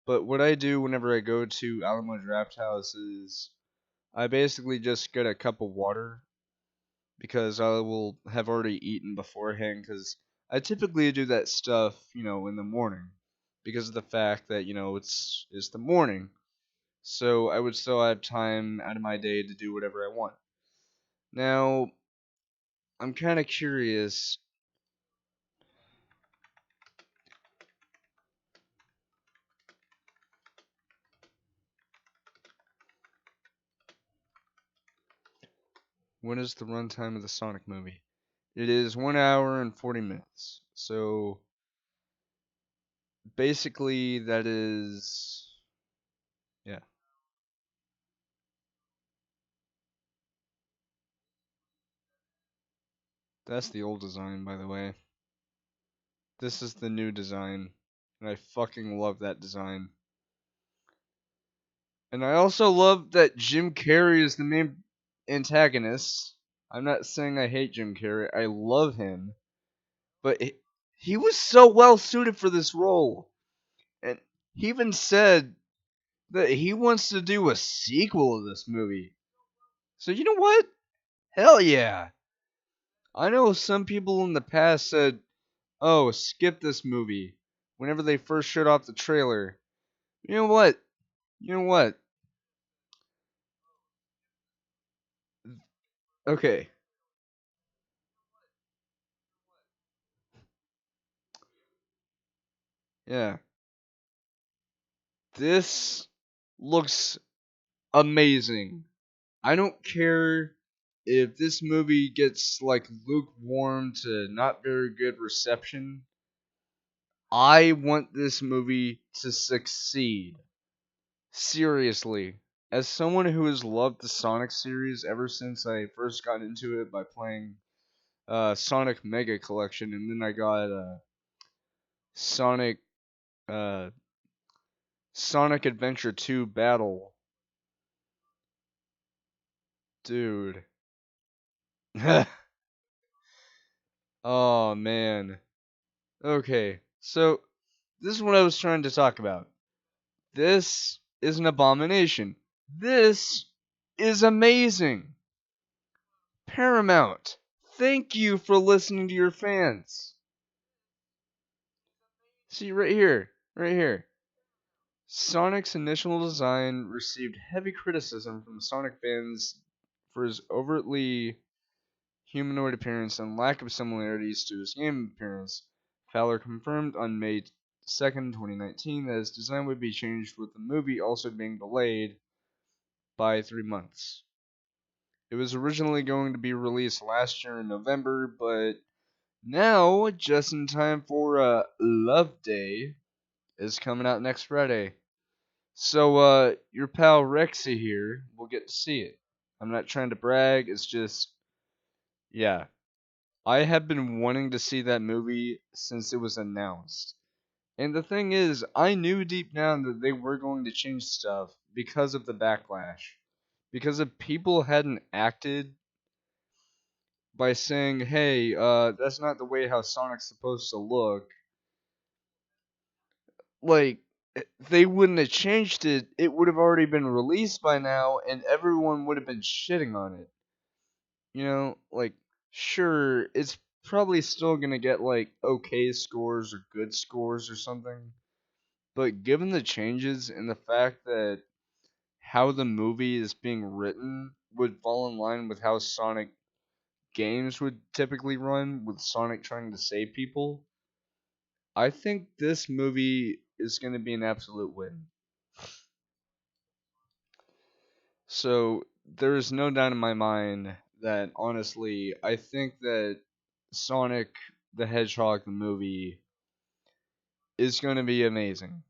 But what I do whenever I go to Alamo Draft House is I basically just get a cup of water because I will have already eaten beforehand because I typically do that stuff, in the morning because of the fact that, it's the morning. So I would still have time out of my day to do whatever I want. Now, I'm kind of curious. What is the runtime of the Sonic movie? It is 1 hour and 40 minutes. So basically, that is. Yeah, that's the old design, by the way. This is the new design. And I fucking love that design. And I also love that Jim Carrey is the main antagonist. I'm not saying I hate Jim Carrey, I love him. But he was so well suited for this role. And He even said that he wants to do a sequel to this movie. So you know what? Hell yeah. I know some people in the past said, "Oh, skip this movie," whenever they first showed off the trailer. You know what? You know what? Okay. Yeah. This looks amazing. I don't care if this movie gets like lukewarm to not very good reception. I want this movie to succeed. Seriously. As someone who has loved the Sonic series ever since I first got into it by playing Sonic Mega Collection, and then I got Sonic uh, Sonic Adventure 2 Battle, dude. Oh man. Okay, so this is what I was trying to talk about. This is an abomination. This is amazing. Paramount, thank you for listening to your fans. See, right here, right here. Sonic's initial design received heavy criticism from Sonic fans for his overtly humanoid appearance and lack of similarities to his game appearance. Fowler confirmed on May 2nd, 2019 that his design would be changed, with the movie also being delayed by 3 months. It was originally going to be released last year in November, but now, just in time for Love Day, is coming out next Friday. So, your pal Rexy here will get to see it. I'm not trying to brag, it's just, yeah. I have been wanting to see that movie since it was announced. And the thing is, I knew deep down that they were going to change stuff because of the backlash. Because if people hadn't acted by saying, hey, that's not the way how Sonic's supposed to look, like, they wouldn't have changed it. It would have already been released by now, and everyone would have been shitting on it. You know, like, sure, it's probably still gonna get, like, okay scores or good scores or something. But given the changes and the fact that how the movie is being written would fall in line with how Sonic games would typically run, with Sonic trying to save people, I think this movie is going to be an absolute win. So there is no doubt in my mind that honestly, I think that Sonic the Hedgehog the movie is going to be amazing.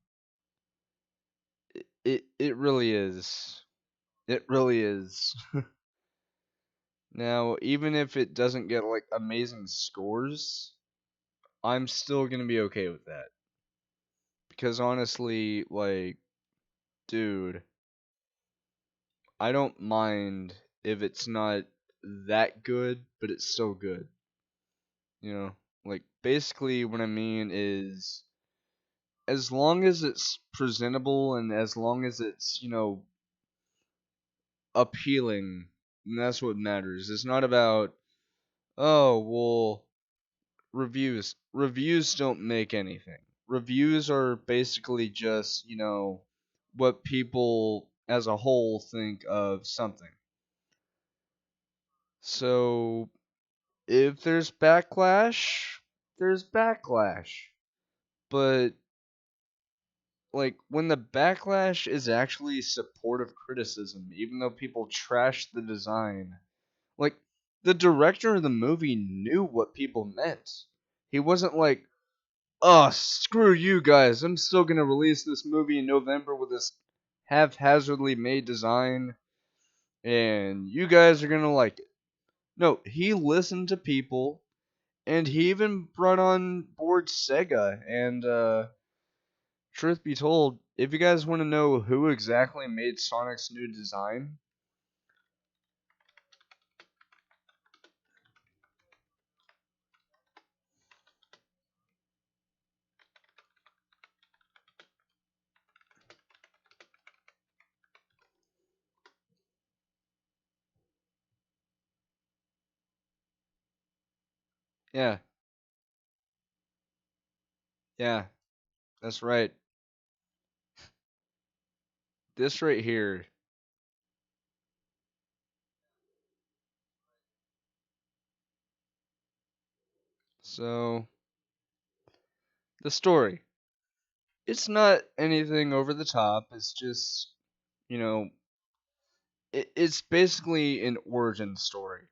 It really is. It really is. Now, even if it doesn't get like amazing scores, I'm still going to be okay with that. Because honestly, like, dude, I don't mind if it's not that good, but it's still good. You know, like basically what I mean is as long as it's presentable and as long as it's, appealing, and that's what matters. It's not about, oh, well, reviews. Reviews don't make anything. Reviews are basically just, what people as a whole think of something. So if there's backlash, there's backlash. But like when the backlash is actually supportive criticism, even though people trash the design, like the director of the movie knew what people meant. He wasn't like, "Oh, screw you guys. I'm still going to release this movie in November with this haphazardly made design and you guys are going to like it." No, he listened to people and he even brought on board Sega. And truth be told, if you guys want to know who exactly made Sonic's new design, Yeah, yeah, that's right. This right here. So, the story. It's not anything over the top. It's just, you know, it's basically an origin story,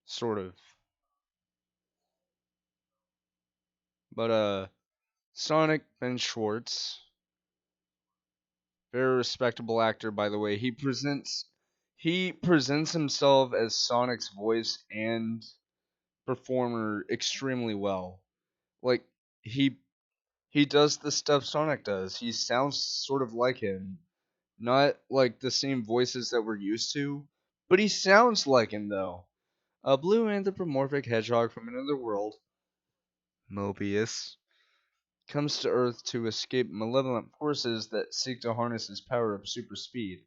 sort of. But Sonic Ben Schwartz, very respectable actor, by the way. He presents himself as Sonic's voice and performer extremely well. Like he he does the stuff Sonic does. He sounds sort of like him. Not like the same voices that we're used to, but he sounds like him though. A blue anthropomorphic hedgehog from another world, Mobius, comes to Earth to escape malevolent forces that seek to harness his power of super speed.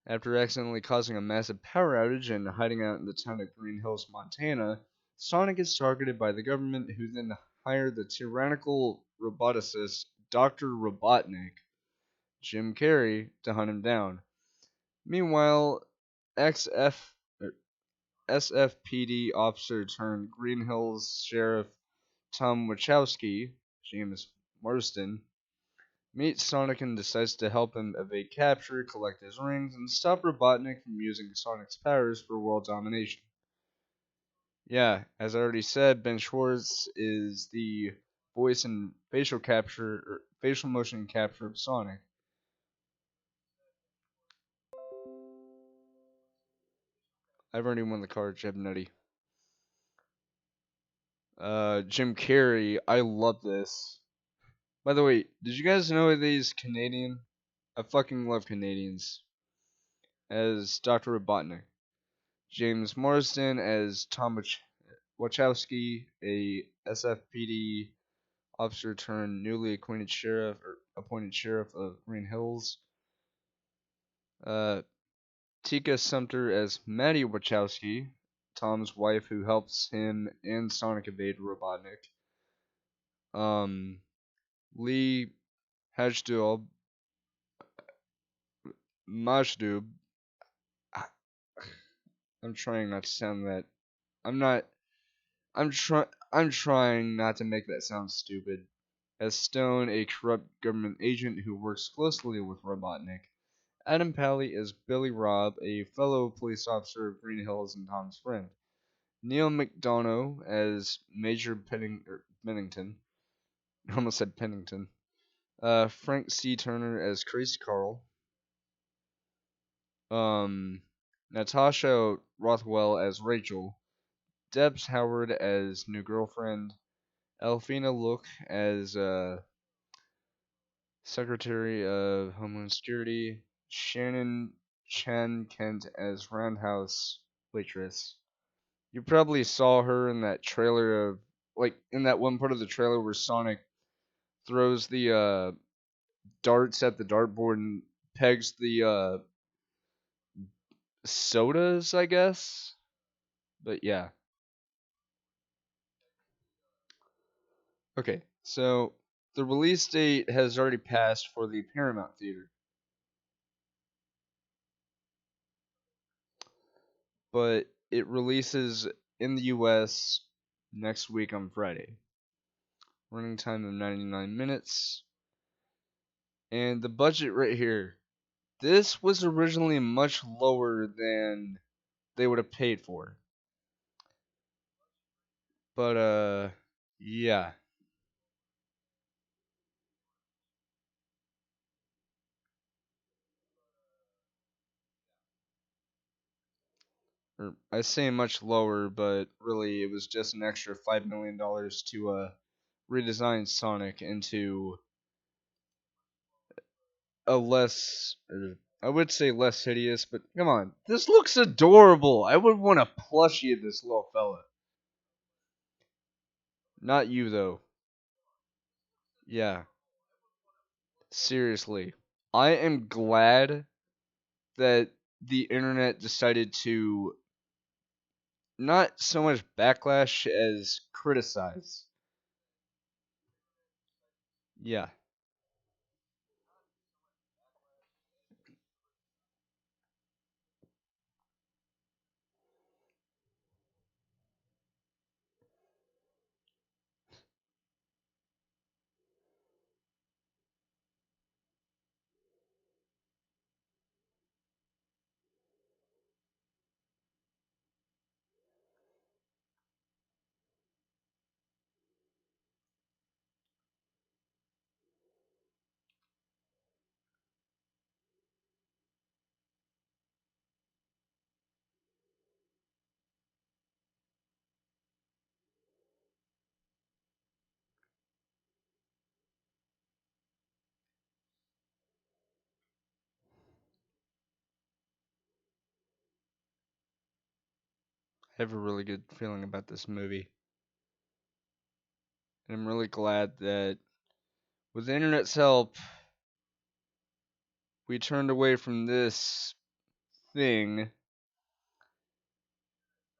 After accidentally causing a massive power outage and hiding out in the town of Green Hills, Montana, Sonic is targeted by the government, who then hire the tyrannical roboticist Dr. Robotnik, Jim Carrey, to hunt him down. Meanwhile, XF er, SFPD officer turned Green Hills Sheriff Tom Wachowski, James Marsden, meets Sonic and decides to help him evade capture, collect his rings, and stop Robotnik from using Sonic's powers for world domination. Yeah, as I already said, Ben Schwartz is the voice and facial capture or facial motion capture of Sonic. I've already won the card, Jeb Nutty. Jim Carrey, I love this. By the way, did you guys know that he's Canadian? I fucking love Canadians. As Dr. Robotnik. James Marsden as Tom Wachowski, a SFPD officer turned newly appointed sheriff of Green Hills. Uh, Tika Sumter as Maddie Wachowski, Tom's wife who helps him and Sonic evade Robotnik. Um, Lee Hajdub, Majdub. I'm trying not to sound that. I'm not. I'm trying not to make that sound stupid. As Stone, a corrupt government agent who works closely with Robotnik. Adam Pally is Billy Robb, a fellow police officer of Green Hills and Tom's friend. Neil McDonough as Major Pennington. I almost said Pennington. Frank C. Turner as Crazy Carl. Um, Natasha Rothwell as Rachel. Debs Howard as new girlfriend. Elfina Look as Secretary of Homeland Security. Shannon Chan Kent as Roundhouse waitress. You probably saw her in that trailer of like in that one part of the trailer where Sonic throws the darts at the dartboard and pegs the sodas, I guess. But yeah. Okay. So the release date has already passed for the Paramount Theater, but it releases in the US next week on Friday. Running time of 99 minutes. And the budget right here. This was originally much lower than they would have paid for. But yeah. Or I say much lower, but really it was just an extra $5 million to redesign Sonic into a less, I would say less hideous, but come on, this looks adorable. I would want to plushie this little fella. Not you though. Yeah, seriously. I am glad that the internet decided to not so much backlash as criticize. Yeah, I have a really good feeling about this movie. And I'm really glad that with the internet's help, we turned away from this thing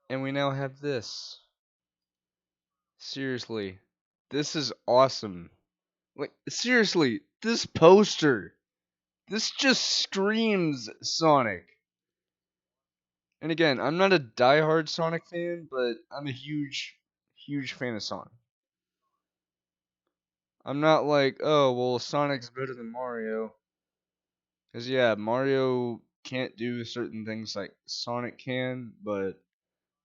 and we now have this. Seriously, this is awesome. Like, seriously, this poster, this just screams Sonic. And again, I'm not a diehard Sonic fan, but I'm a huge fan of Sonic. I'm not like, oh, well, Sonic's better than Mario. Because, yeah, Mario can't do certain things like Sonic can, but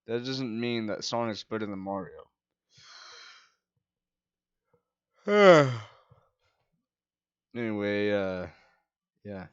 that doesn't mean that Sonic's better than Mario. Anyway, yeah.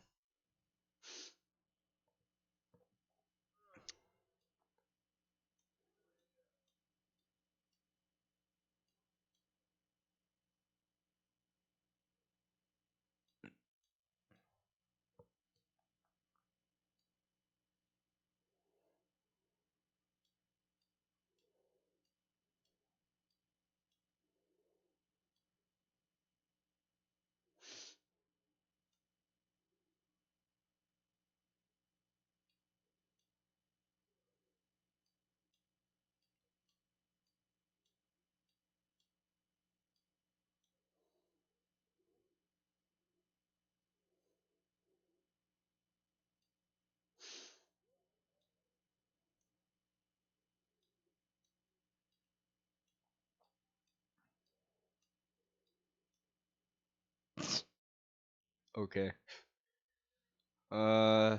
Okay. Uh,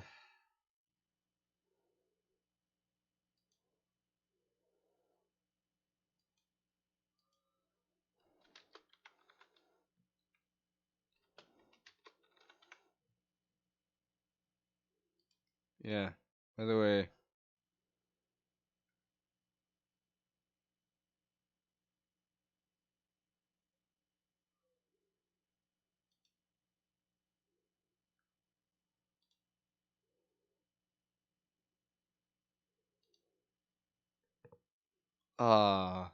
yeah. By the way, uh,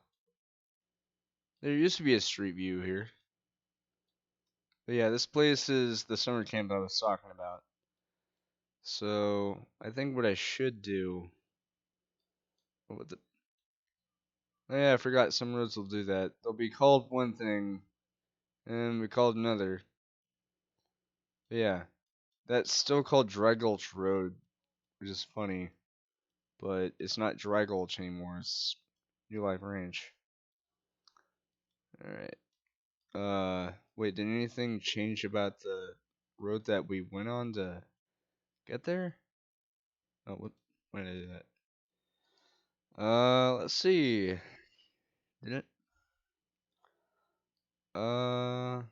there used to be a street view here. But yeah, this place is the summer camp I was talking about. So I think what I should do. What the, oh yeah, I forgot. Some roads will do that. They'll be called one thing, and be called another. But yeah, that's still called Dry Gulch Road, which is funny. But it's not Dry Gulch anymore. It's New Life Ranch. All right. Wait, did anything change about the road that we went on to get there? Oh, what? Why did I do that? Let's see. Did it? No.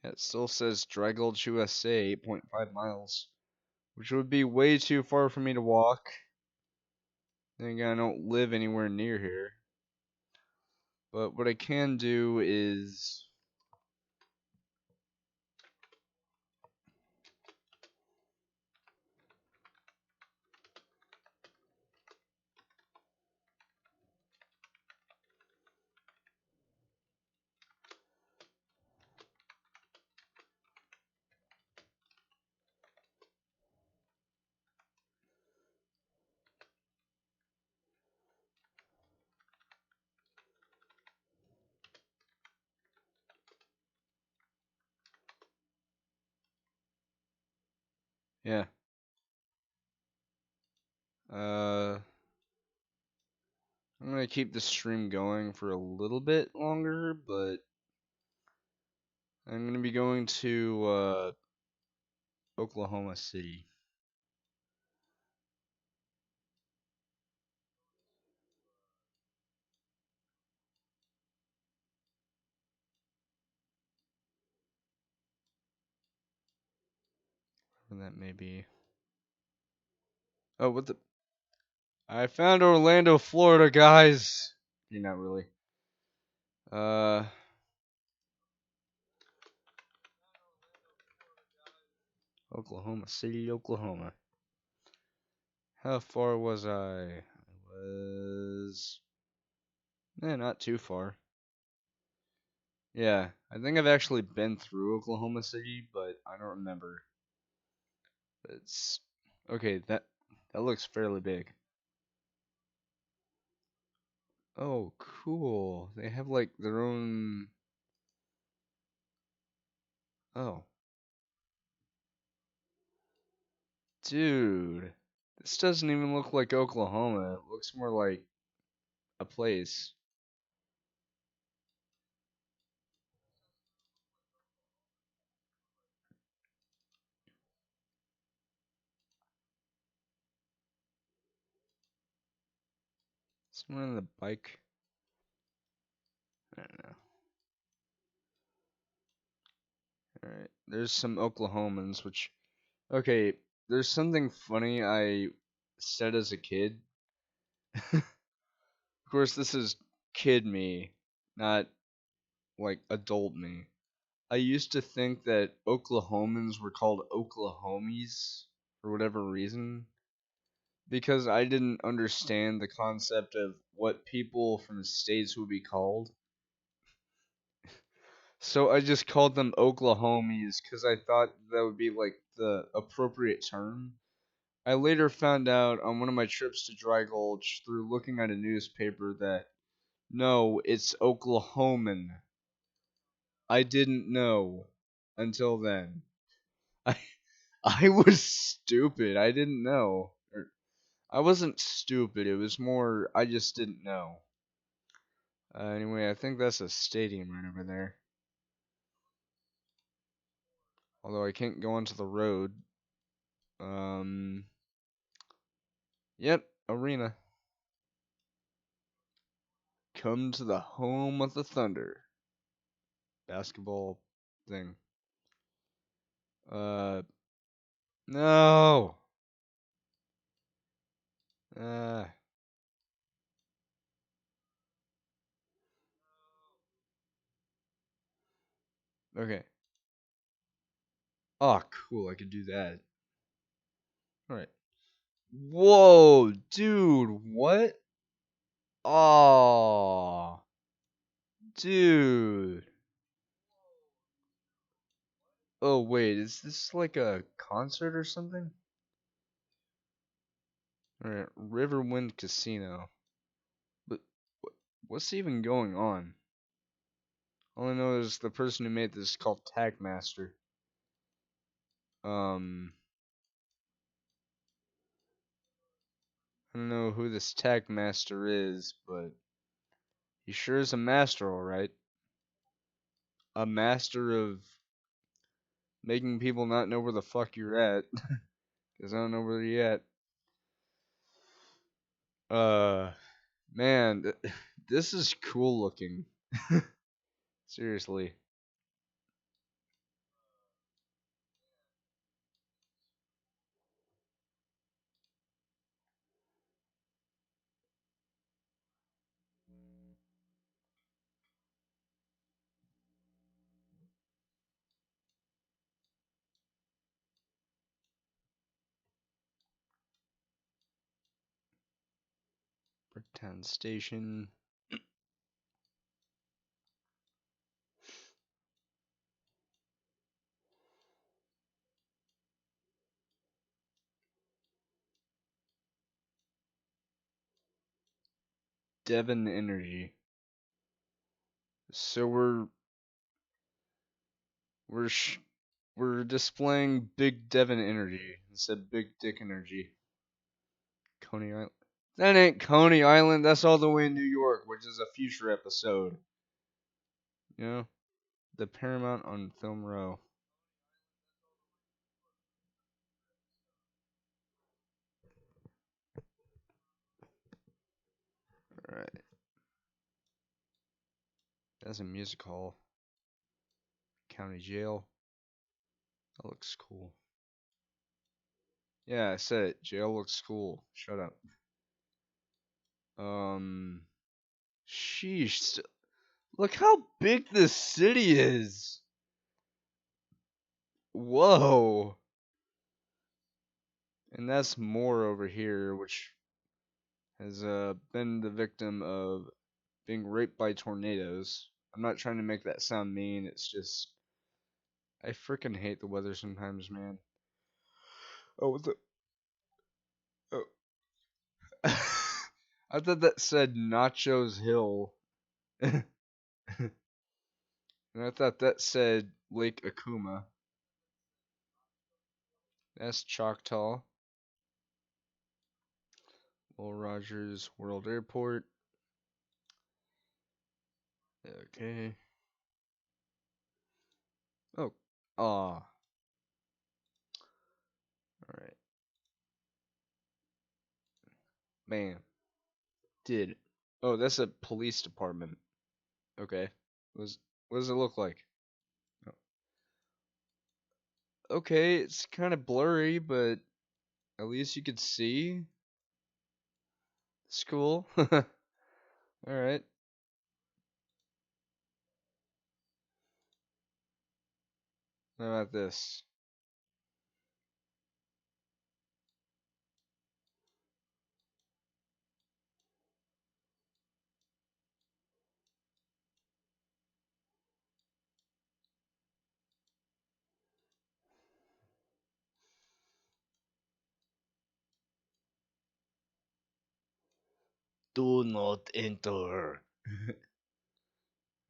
Yeah, it still says Dry Gulch, USA, 8.5 miles, which would be way too far for me to walk. Then again, I don't live anywhere near here. But what I can do is, Yeah. Uh, I'm gonna keep the stream going for a little bit longer, but I'm gonna be going to Oklahoma City. Where that may be. Oh, what the? I found Orlando, Florida, guys. You're not really. Uh, Oklahoma City, Oklahoma. How far was I? I was. Not too far. Yeah, I think I've actually been through Oklahoma City, but I don't remember. It's okay. That looks fairly big. Oh, cool. They have like their own. Oh, dude, this doesn't even look like Oklahoma. It looks more like a place. Someone on the bike. I don't know. All right, there's some Oklahomans, which okay. There's something funny I said as a kid. Of course, this is kid me, not like adult me. I used to think that Oklahomans were called Oklahomies for whatever reason because I didn't understand the concept of what people from states would be called. So I just called them Oklahomies because I thought that would be like the appropriate term. I later found out on one of my trips to Dry Gulch through looking at a newspaper that no, it's Oklahoman. I didn't know until then. I I was stupid. I didn't know. I wasn't stupid. It was more I just didn't know. Anyway, I think that's a stadium right over there. Although I can't go onto the road. Um. Yep, arena. Come to the home of the Thunder. Basketball thing. Uh. No. Uh. Okay. Oh, cool. I could do that. All right. Whoa, dude. What? Oh, dude. Oh, wait. Is this like a concert or something? All right. Riverwind Casino. But what's even going on? All I know is the person who made this is called Tagmaster. Um, I don't know who this Tagmaster is, but he sure is a master, alright. A master of making people not know where the fuck you're at. Because I don't know where you're at. Uh, man, this is cool looking. Seriously. Bricktown Station. Devon Energy. So we're We're displaying Big Devin energy instead of Big Dick energy. Coney Island. That ain't Coney Island. That's all the way in New York, which is a future episode. You know, the Paramount on Film Row. All right, that's a music hall. County jail. That looks cool. Yeah, I said it. Jail looks cool. Shut up. Um, sheesh. Look how big this city is. Whoa. And that's more over here, which has been the victim of being raped by tornadoes. I'm not trying to make that sound mean. It's just I freaking hate the weather sometimes, man. Oh, what the? Oh. I thought that said Nachos Hill. And I thought that said Lake Akuma. That's Choctaw. Will Rogers World Airport. Okay. Oh. Ah. Alright. Man. Did. Oh, that's a police department. Okay. What does it look like? Oh. Okay, it's kind of blurry, but at least you could see. It's cool. Alright. How about this? Do not enter.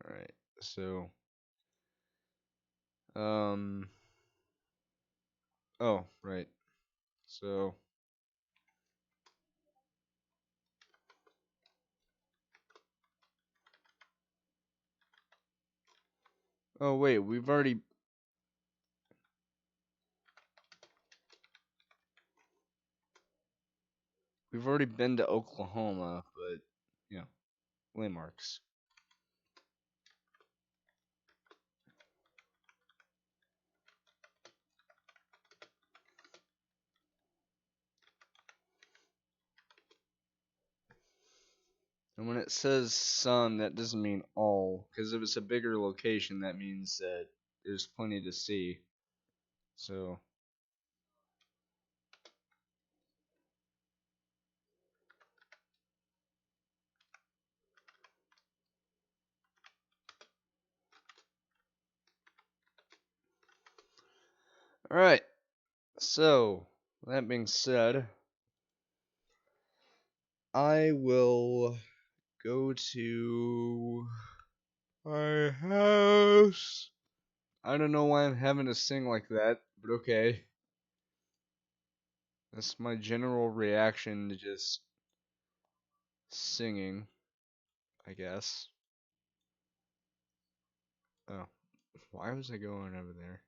Alright. So, um. Oh, right. So. Oh, wait. We've already been to Oklahoma, but, you know, landmarks. And when it says some, that doesn't mean all, because if it's a bigger location, that means that there's plenty to see. So, alright. So, that being said, I will go to my house. I don't know why I'm having to sing like that, but okay. That's my general reaction to just singing, I guess. Oh, why was I going over there?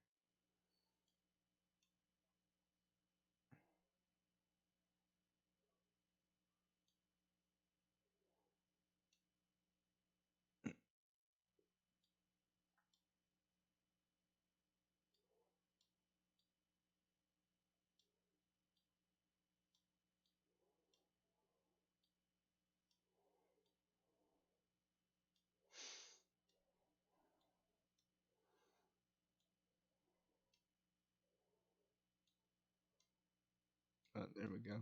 Oh, there we go.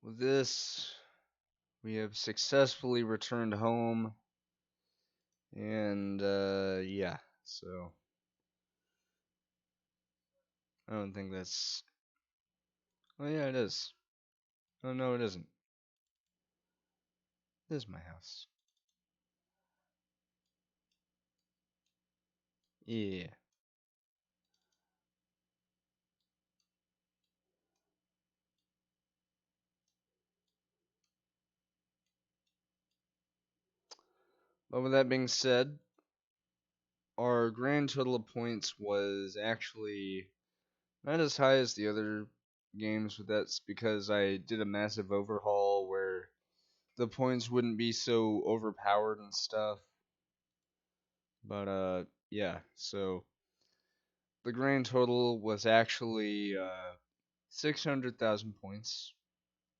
With this, we have successfully returned home. And, yeah, so. I don't think that's. Oh, yeah, it is. Oh, no, it isn't. This is my house. Yeah. But with that being said, our grand total of points was actually not as high as the other games, but that's because I did a massive overhaul where the points wouldn't be so overpowered and stuff. But yeah, so the grand total was actually 600,000 points.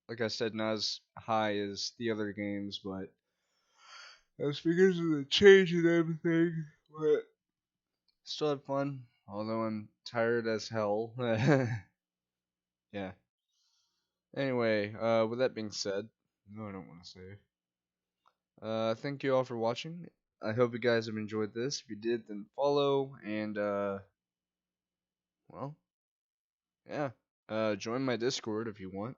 Like I said, not as high as the other games, but that's because of the change and everything. But still had fun, although I'm tired as hell. Yeah. Anyway, with that being said, no, I don't want to say. Thank you all for watching. I hope you guys have enjoyed this. If you did, then follow and well, yeah. Join my Discord if you want.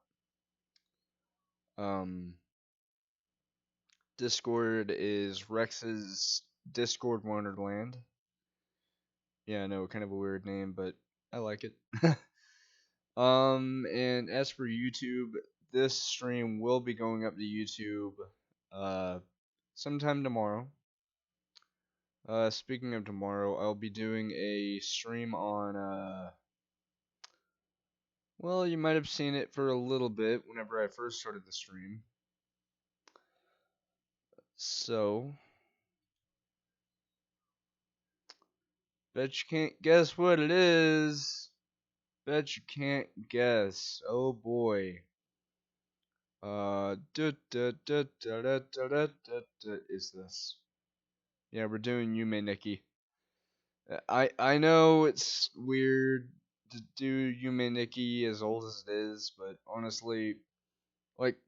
Um, Discord is Rex's Discord Wonderland. Yeah, I know, kind of a weird name, but I like it. And as for YouTube, this stream will be going up to YouTube uh sometime tomorrow. Speaking of tomorrow, I'll be doing a stream on well, you might have seen it for a little bit whenever I first started the stream. So, bet you can't guess what it is. Bet you can't guess. Oh boy. Is this? Yeah, we're doing Yume Nikki. I know it's weird to do Yume Nikki as old as it is, but honestly, like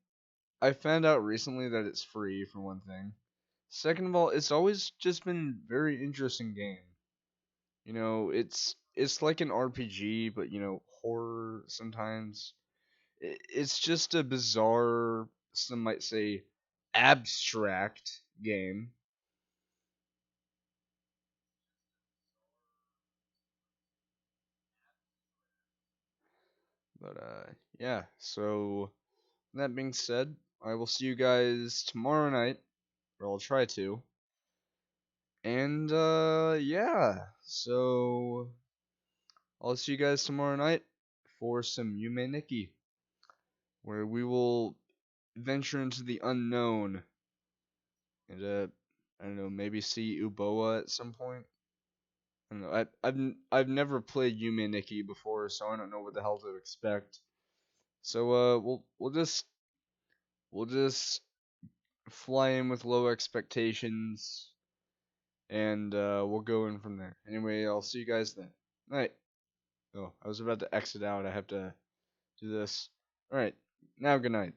I found out recently that it's free for one thing. Second of all, it's always just been a very interesting game. You know, it's like an RPG, but you know, horror sometimes. It's just a bizarre, some might say, abstract game. But yeah. So that being said, I will see you guys tomorrow night, or I'll try to. And yeah. So I'll see you guys tomorrow night for some Yume Nikki, where we will venture into the unknown and I don't know, maybe see Uboa at some point. I don't know. I've never played Yume Nikki before, so I don't know what the hell to expect. So we'll just fly in with low expectations, and we'll go in from there. Anyway, I'll see you guys then. Night. Oh, I was about to exit out. I have to do this. All right. Now, good night.